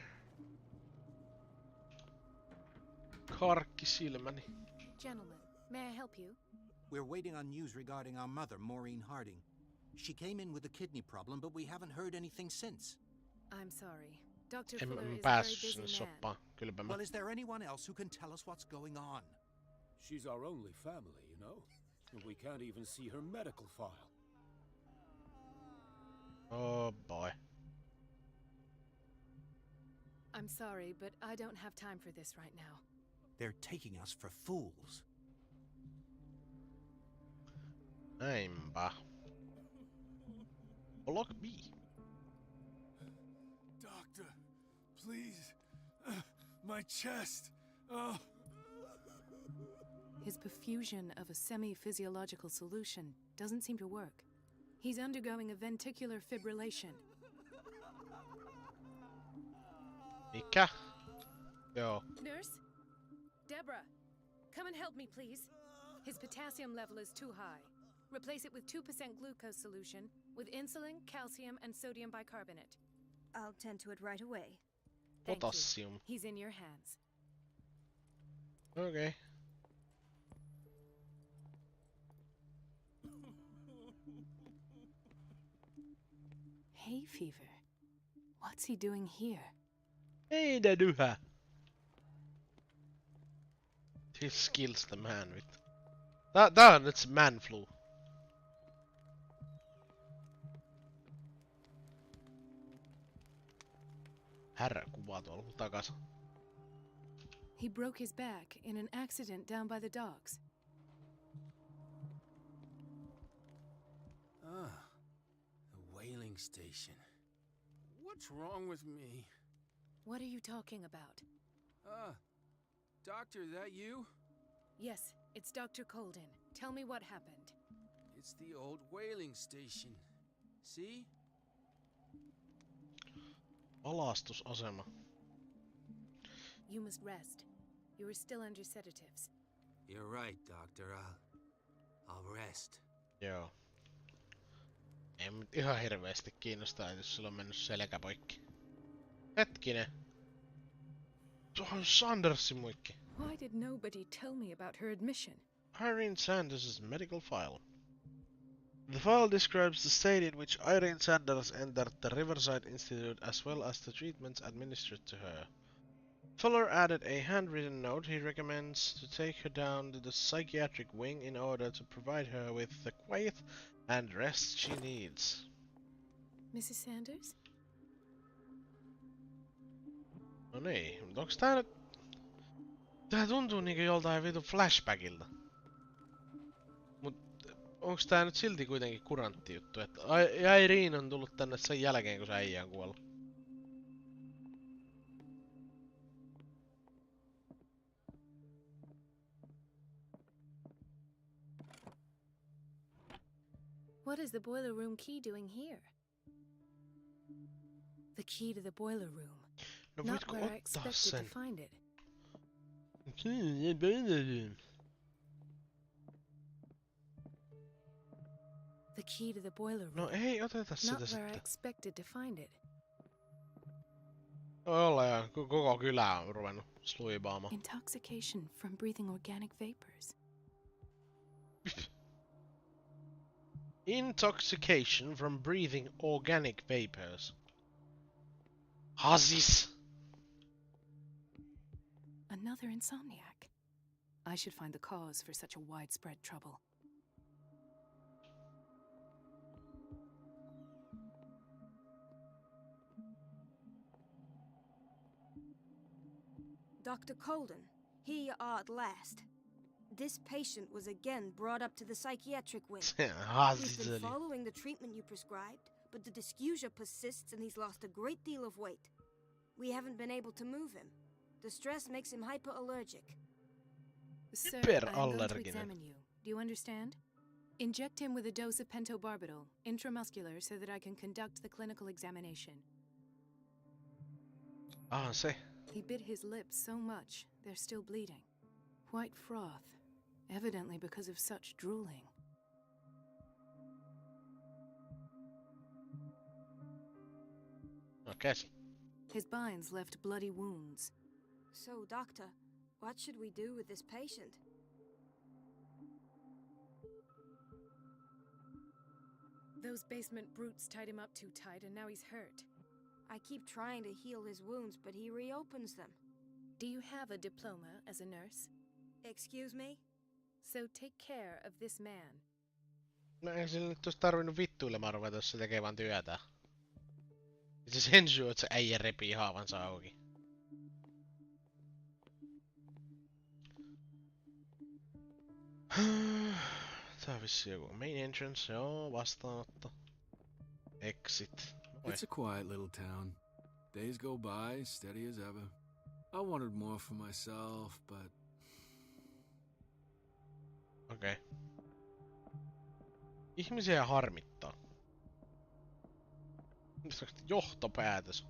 Karkki silmäni. Gentlemen, may I help you? We're waiting on news regarding our mother, Maureen Harding. She came in with a kidney problem, but we haven't heard anything since. I'm sorry. Dr. Fuller En is a very päässyt busy sinne man. soppaan kylpemään. Well, is there anyone else who can tell us what's going on? She's our only family, you know? And we can't even see her medical file. Oh boy. I'm sorry, but I don't have time for this right now. They're taking us for fools. Näinpä. Block B. Doctor, please. My chest. Oh. His perfusion of a semi-physiological solution doesn't seem to work. He's undergoing a ventricular fibrillation. Mikä? Joo. Nurse? Deborah, come and help me, please. His potassium level is too high. Replace it with 2% glucose solution with insulin, calcium, and sodium bicarbonate. I'll tend to it right away. Thank Potassium. you. He's in your hands. Okay. Hay fever. What's he doing here? Ei det du här. His skills the man with. Tää on nyt se man flu. Härräkuva tuolla takas. He broke his back in an accident down by the docks. Ah, the whaling station. What's wrong with me? What are you talking about? Doctor, that you? Yes, it's Dr. Colden. Tell me what happened. It's the old whaling station. See? Alastusasema. You must rest. You are still under sedatives. You're right, Doctor. I'll rest. Joo. Ei mut ihan hirveästi kiinnostaa, jos sulla on mennyt selkä poikki. Hetkinen. Tuohon on Sandersin muikki. Why did nobody tell me about her admission? Irene Sanders' medical file. The file describes the state in which Irene Sanders entered the Riverside Institute as well as the treatments administered to her. Fuller added a handwritten note. He recommends to take her down to the psychiatric wing in order to provide her with the quiet and rest she needs. Mrs. Sanders? No niin, mutta onks tää nyt... Tää tuntuu niinku joltain vitu flashbackilta. Mut onks tää nyt silti kuitenkin kurantti juttu, että Irene on tullut tänne sen jälkeen kun se äijä on kuollut? What is the boiler room key doing here? The key to the boiler room. No Not voitko where I ottaa expected sen? to find it. The key to the boiler room. No ei oteta sitä Not where I sitten. expected to find it. Olla ja koko kylä on ruvennut sluibaamaan. Intoxication from breathing organic vapors. Intoxication from breathing organic vapors. Hazis! Another insomniac. I should find the cause for such a widespread trouble. Dr. Colden, here you are at last. This patient was again brought up to the psychiatric wing. We've been following the treatment you prescribed, but the dysgeusia persists and he's lost a great deal of weight. We haven't been able to move him. The stress makes him hyperallergic. Sir, I'm going to examine you. Do you understand? Inject him with a dose of pentobarbital, intramuscular, so that I can conduct the clinical examination. Ah, se. He bit his lips so much, they're still bleeding. White froth, evidently because of such drooling. Okay. His binds left bloody wounds. So, Doctor, what should we do with this patient? Those basement brutes tied him up too tight and now he's hurt. I keep trying to heal his wounds, but he reopens them. Do you have a diploma as a nurse? Excuse me? So take care of this man. No ei sillä nyt olisi tarvinnut vittuilemaan ruveta, jos se tekee vaan työtä. Se sen syy, että se äijä repii haavansa auki. Tää on vissi joku main entrance, joo, vastaanotto. Exit. It's a quiet little town. Days go by, steady as ever. I wanted more for myself, but... Okei. Ihmisiä harmittaa. Johtopäätös.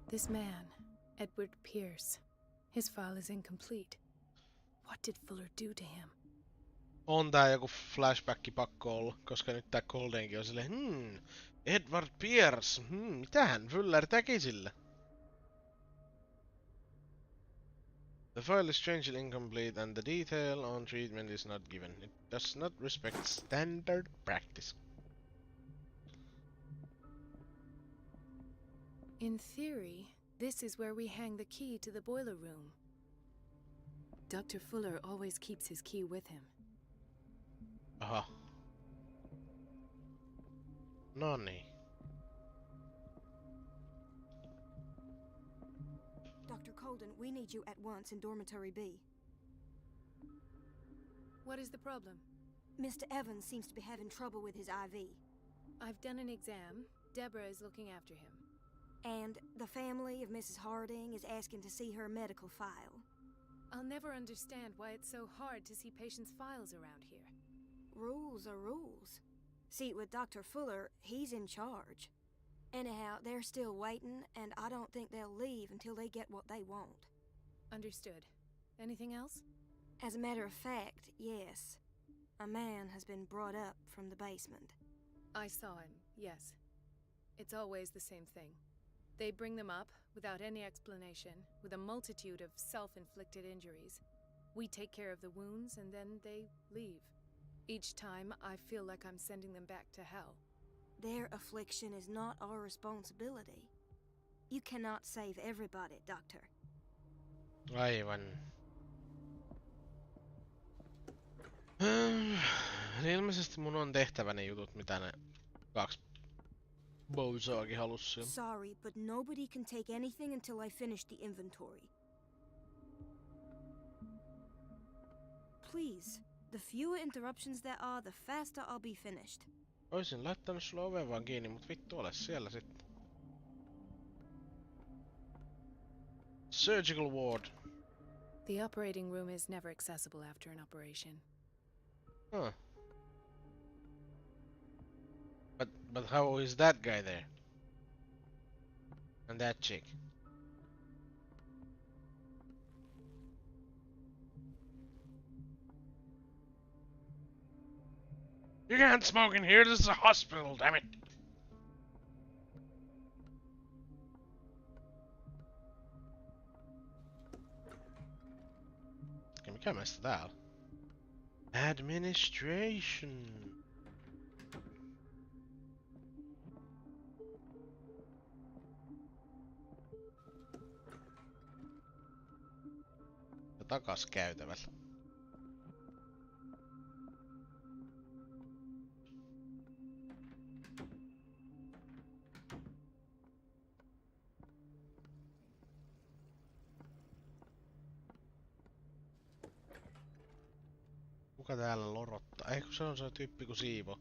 This man, Edward Pierce, his file is incomplete. What did Fuller do to him? On tää joku flashback pakko olla, koska nyt tää Goldenkin on silleen, Edward Pierce, mitähän Fuller teki sille? The file is strangely incomplete and the detail on treatment is not given. It does not respect standard practice. In theory, this is where we hang the key to the boiler room. Dr. Fuller always keeps his key with him. Aha. No niin. Dr. Colden, we need you at once in Dormitory B. What is the problem? Mr. Evans seems to be having trouble with his IV. I've done an exam. Deborah is looking after him. And the family of Mrs. Harding is asking to see her medical file. I'll never understand why it's so hard to see patients' files around here. Rules are rules. See, with Dr. Fuller, he's in charge. Anyhow, they're still waiting, and I don't think they'll leave until they get what they want. Understood. Anything else? As a matter of fact, yes. A man has been brought up from the basement. I saw him, yes. It's always the same thing. They bring them up, without any explanation, with a multitude of self-inflicted injuries. We take care of the wounds, and then they leave. Each time, I feel like I'm sending them back to hell. Their affliction is not our responsibility. You cannot save everybody, Doctor. Aivan. Ilmeisesti mun on tehtävä ne jutut, mitä ne kaksi bozoakin halusi. Sorry, but nobody can take anything until I finish the inventory. Please, the fewer interruptions there are, the faster I'll be finished. Oisin laittanut sulle oven vaan kiinni, mut vittu ole siellä sitten. Surgical ward. The operating room is never accessible after an operation. Huh. But how is that guy there? And that chick? You can't smoke in here, this is a hospital, damn it! Mikä meistä täällä? Administration. Ja takas käytävällä. Kuka täällä lorottaa? Ei kun se on se tyyppi kuin Siivo.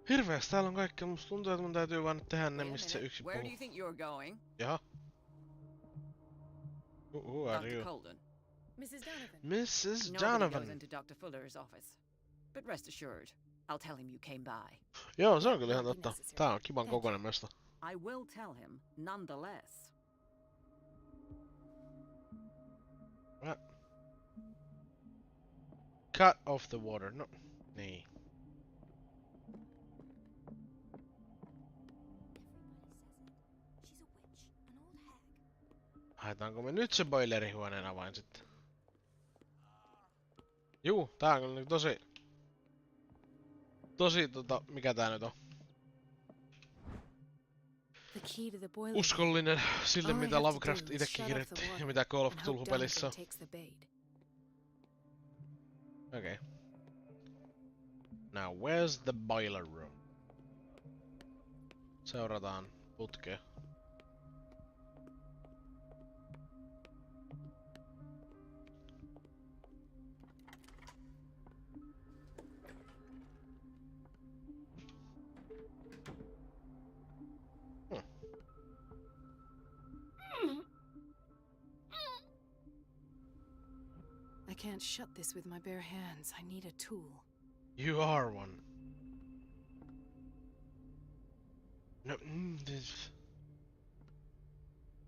Hirveästi täällä on kaikkea, musta tuntuu, että mun täytyy vaan nyt tehdä ne, mistä se yksi Where do puhuu. you think you're going? Jaha. Who are you? Dr. Colden. Mrs. Donovan. Mrs. Nobody Donovan. goes into Dr. Fuller's office. But rest assured, I'll tell him you came by. Joo, se on kyllä ihan totta. Tää on kivan kokoinen mesta. I will tell him, nonetheless. Cut off the water. No, niin. Haetaanko me nyt se boilerihuoneen avain sitten? Juu, tää on kyllä tosi mikä tää nyt on? Uskollinen sille mitä Lovecraft itekin kirjoitti ja mitä Call of Cthulhu pelissä on. Okay. Now where's the boiler room? Seurataan putkea. I can't shut this with my bare hands. I need a tool. You are one. No,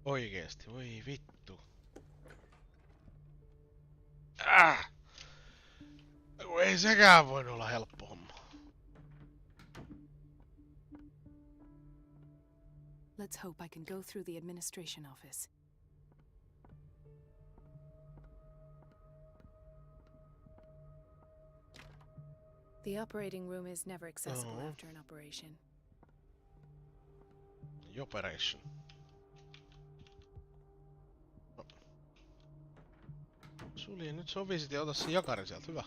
oikeesti, voi vittu. Ei sekään voinut olla helppo homma. Let's hope I can go through the administration office. The operating room is never accessible after an operation. Operation. No. Sulje nyt sovisit ja ota se jakari sieltä, hyvä.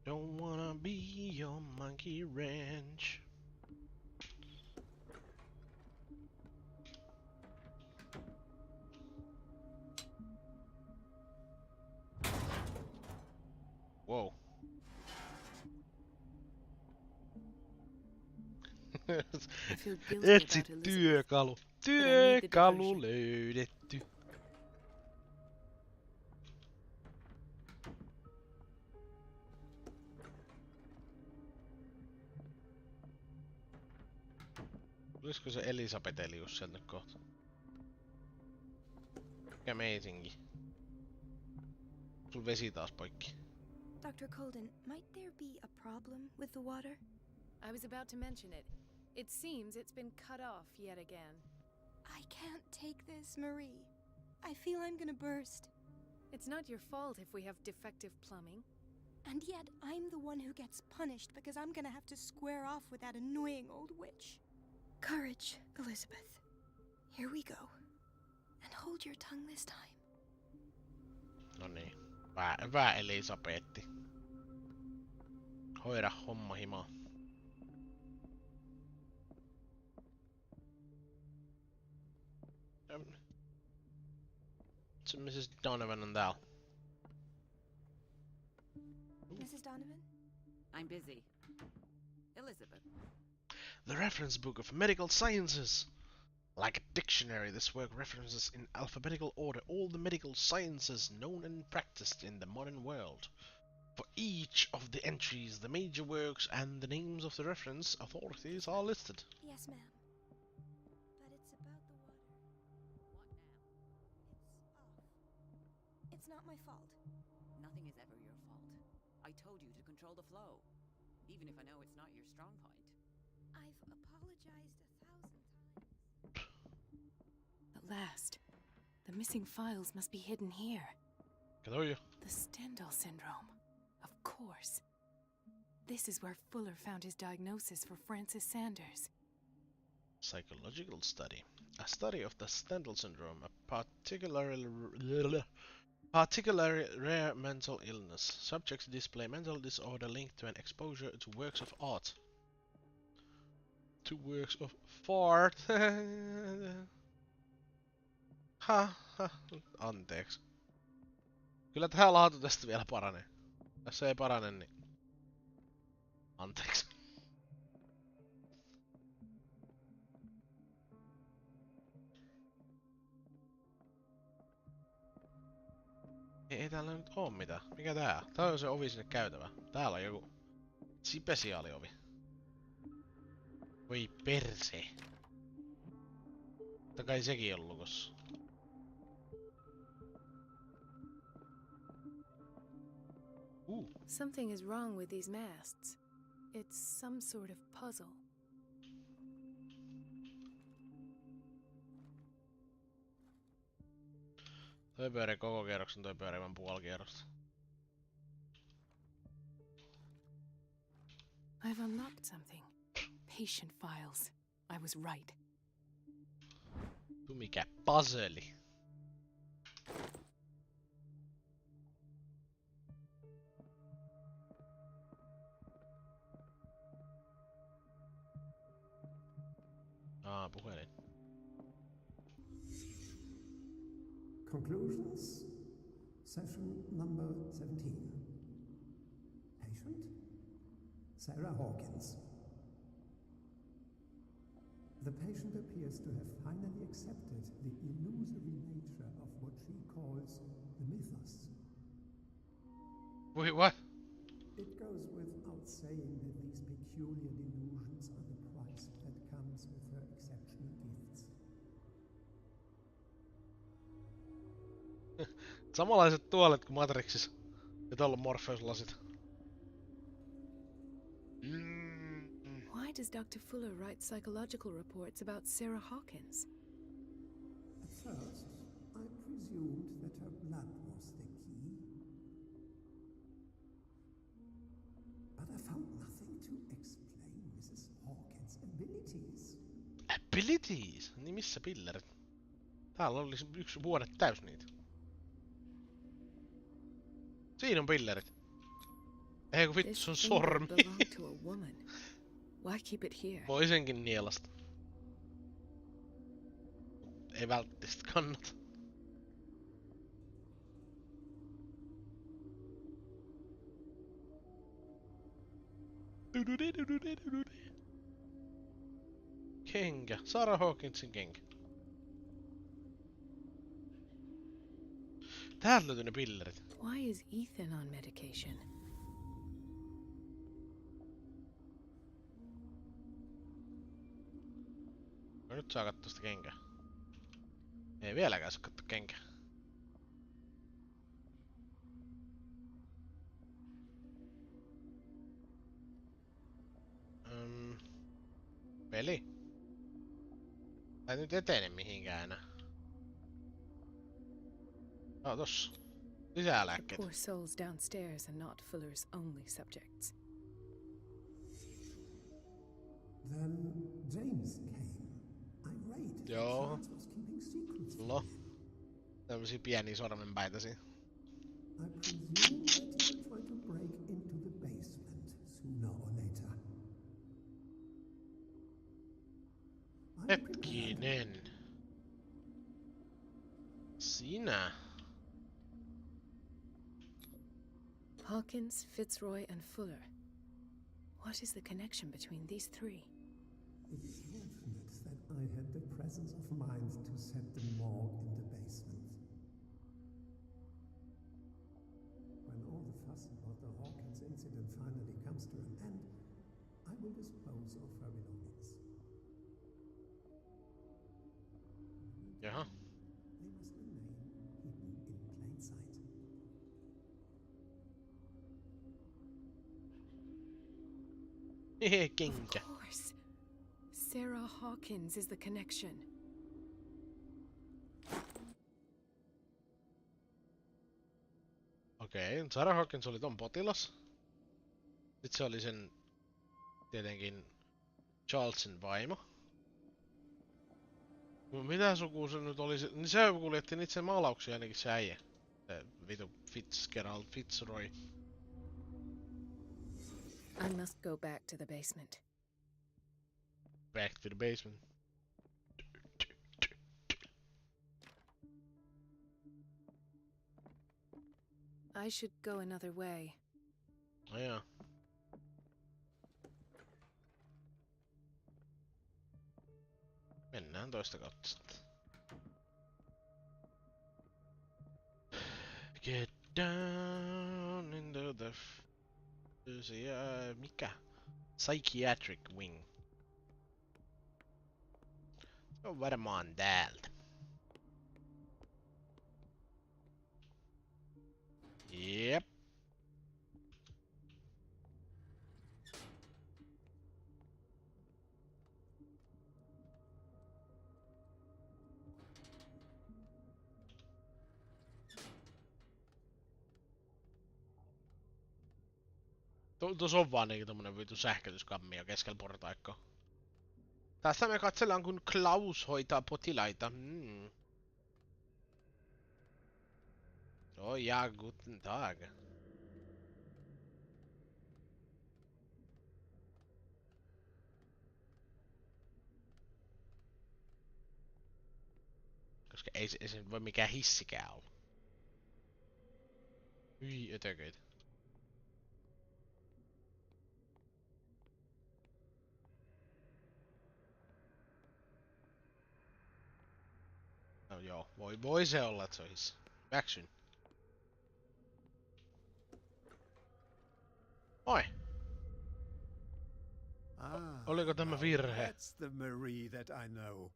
Don't wanna be your monkey wrench. Wow. Etsi työkalu. Työkalu löydetty. Tulisiko se Elisabethelius sieltä nyt kohta? Mikä meitinki? Sul vesi taas poikki. Dr. Colden, might there be a problem with the water? I was about to mention it. It seems it's been cut off yet again. I can't take this, Marie. I feel I'm gonna burst. It's not your fault if we have defective plumbing. And yet, I'm the one who gets punished because I'm gonna have to square off with that annoying old witch. Courage, Elizabeth. Here we go. And hold your tongue this time. No niin. Hyvä Elisabetti. Hoida homma himaa. So Mrs. Donovan on täällä. Mrs. Donovan? I'm busy. Elizabeth. The reference book of medical sciences. Like a dictionary, this work references in alphabetical order all the medical sciences known and practiced in the modern world. For each of the entries, the major works and the names of the reference authorities are listed. Yes, ma'am. But it's about the water. What now? It's not my fault. Nothing is ever your fault. I told you to control the flow, even if I know it's not your strong point. I've apologized 1,000 times. At last. The missing files must be hidden here. Cthulhu. The Stendhal syndrome. Of course. This is where Fuller found his diagnosis for Francis Sanders. Psychological study. A study of the Stendhal syndrome, a particularly rare mental illness. Subjects display mental disorder linked to an exposure to works of art. To works of fart. Ha. Anteeksi. Kyllä tää laatu tästä vielä paranee. Jos ei parane, niin... Anteeksi. Ei täällä nyt oo mitään. Mikä tää? Tää on se ovi sinne käytävä. Täällä on joku... spesiaaliovi. Voi perse. Mutta kai sekin on lukossa. Something is wrong with these masts. It's some sort of puzzle. Toi pyörii koko kierroksen, toi pyörii vaan puoli kierrosta. I've unlocked something. Patient files. I was right. Mikä puzzle. Puhelin. Conclusions. Session number 17. Patient? Sarah Hawkins. The patient appears to have finally accepted the illusory nature of what she calls the mythos. Wait, what? It goes without saying that these peculiar delusions are the price that comes with her exceptional gifts. Samanlaiset tuolet kuin Matrixissa. Ja tuolla on Morpheus-lasit. Why does Dr. Fuller write psychological reports about Sarah Hawkins? At first, I presumed that her blood was the key. But I found nothing to explain Mrs. Hawkins' abilities. Abilities? Niin missä pillerit? Täällä oli yksi vuode täys niitä. Siinä on pillerit. Ei kun vittu, se on sormi. Why keep it here? Voi senkin nielasta. Ei välttämättä kannata. Kenkä. Sarah Hawkinsin kenkä. Täältä löytyy ne pillerit. Why is Ethan on medication? No nyt saa katsoa sitä kenkää. Ei vieläkään saa katsoa kenkää. Peli. Tää nyt etene mihinkään enää. Tossa. Lisää lääkkeitä. Poor souls downstairs are not Fuller's only subjects. Then James came. Irate. Joo. Was keeping secrets. No. Tämmösiä pieniä sormenpäitä siinä. I presume that he will try to break into the basement sooner or later. Hetkinen. Sinä. Hawkins, Fitzroy, and Fuller. What is the connection between these three? It is fortunate that I had the presence of mind to set the morgue in the basement. When all the fuss about the Hawkins incident finally comes to an end, I will dispose of her belongings. Jaha. They must remain hidden in plain sight. Hehe, kenkä. Of course. Sarah Hawkins is the connection. Okei, Sarah Hawkins oli ton potilas. Sitten se oli sen tietenkin Charlesin vaimo. Mitä sukua se nyt oli? Niin se kuljetti niitä sen maalauksia ainakin se äijä. Se vitu Fitzgerald Fitzroy. I must go back to the basement. Back to the basement. I should go another way. No joo. Mennään toista kautta sitten. Get down into the... mikä? Psychiatric wing. Se on varmaan täältä. Jep. Tuossa on vaan niinku tommonen vitu sähkötyskammio keskellä portaikkoa. Tässä me katsellaan kun Klaus hoitaa potilaita. Oh ja, guten Tag. Koska ei se nyt voi mikään hissikään olla. Hyi ötököitä. No joo, voi se olla, että se on hissi. Hyväksyn. Oi! Oliko tämä virhe? That's the Marie that I know.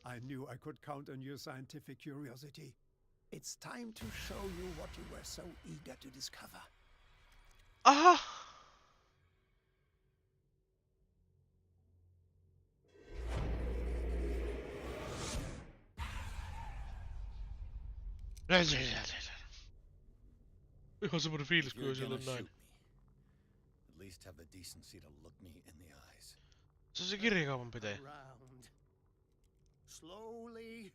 I knew I could count on your scientific curiosity. It's time to show you what you were so eager to discover. Aha! Ihan semmonen fiilis, kun siellä on näin. At least have the decency to look me in the eyes. Se on se kirjakaupan pitäjä. Slowly.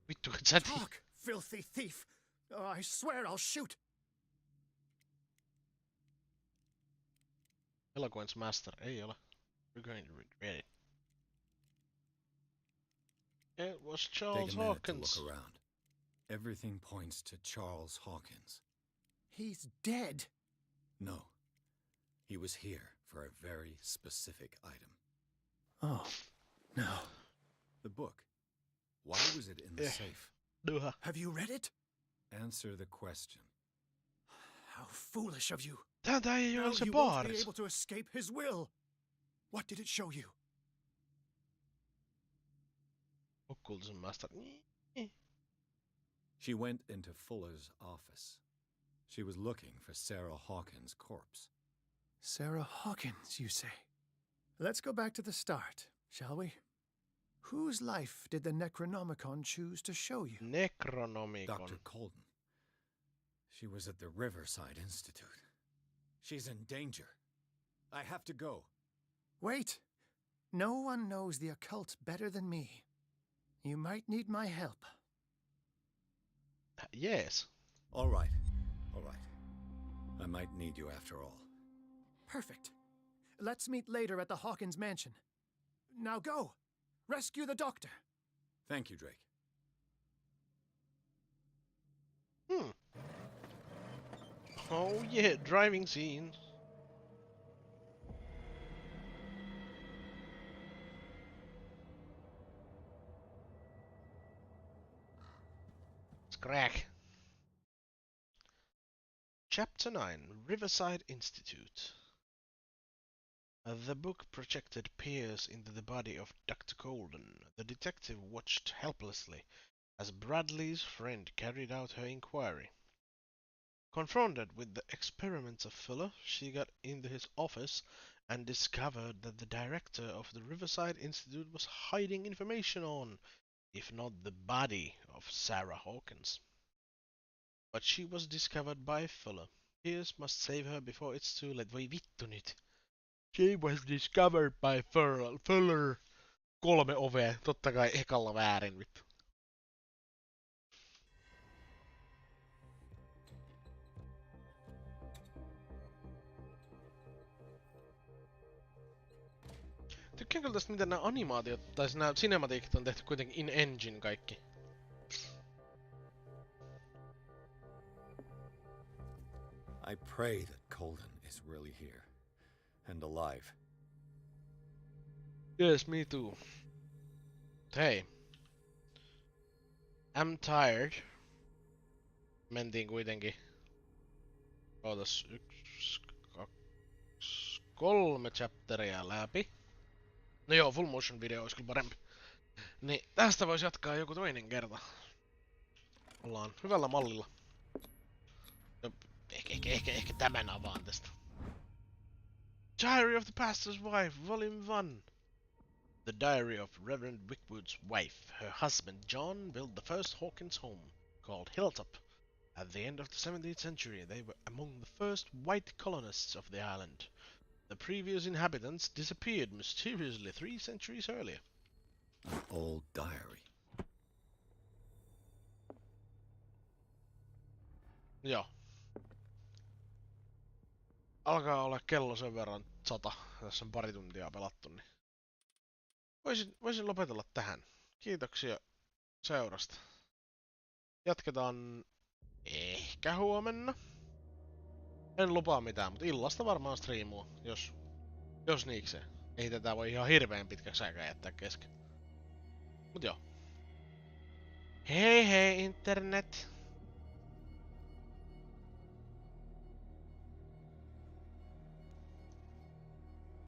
Vittu, et sä Talk, filthy thief! I swear I'll shoot! Eloquence Master, ei ole. You're going to regret it. It was Charles Take a minute Hawkins. to look around. Everything points to Charles Hawkins. He's dead! No. He was here for a very specific item. Oh, no. The book. Why was it in the safe? Have you read it? Answer the question. How foolish of you. Tätä ei Now ole se you won't be baaris. able to escape his will. What did it show you? Occultism Master. She went into Fuller's office. She was looking for Sarah Hawkins' corpse. Sarah Hawkins, you say? Let's go back to the start, shall we? Whose life did the Necronomicon choose to show you? Necronomicon. Dr. Colden. She was at the Riverside Institute. She's in danger. I have to go. Wait. No one knows the occult better than me. You might need my help. Yes. All right. All right. I might need you after all. Perfect. Let's meet later at the Hawkins mansion. Now go. Rescue the doctor. Thank you, Drake. Oh yeah, driving scene. It's crack. Chapter 9, Riverside Institute. The book projected peers into the body of Dr. Colden. The detective watched helplessly as Bradley's friend carried out her inquiry. Confronted with the experiments of Fuller, she got into his office and discovered that the director of the Riverside Institute was hiding information on, if not the body of Sarah Hawkins. But she was discovered by Fuller. Pierce must save her before it's too late. Voi vittu nyt. She was discovered by Fuller. 3 ovea. Totta kai ekalla väärin vittu. Tykkään kyllä tästä, miten nämä animaatiot, tai nämä cinematiikit on tehty kuitenkin in-engine kaikki. I pray that Colden is really here. And alive. Yes, me too. Hei. I'm tired. Mentiin kuitenkin. Ootas 1, 2, 3 chapteria läpi. No joo, full motion video olisi kyllä parempi. Niin tästä voisi jatkaa joku toinen kerta. Ollaan hyvällä mallilla. No, ehkä tämän avaan tästä. Diary of the Pastor's Wife, Volume 1. The diary of Reverend Wickwood's wife. Her husband John built the first Hawkins home, called Hilltop, At the end of the 17th century, they were among the first white colonists of the island. The previous inhabitants disappeared mysteriously 3 centuries earlier. An old diary. Joo. Alkaa olla kello sen verran 100. Tässä on pari tuntia pelattu, niin voisin lopetella tähän. Kiitoksia seurasta. Jatketaan ehkä huomenna. En lupaa mitään, mutta illasta varmaan striimua, jos niikseen. Ei tätä voi ihan hirveän pitkäksi aikaa jättää kesken. Mut joo. Hei hei internet!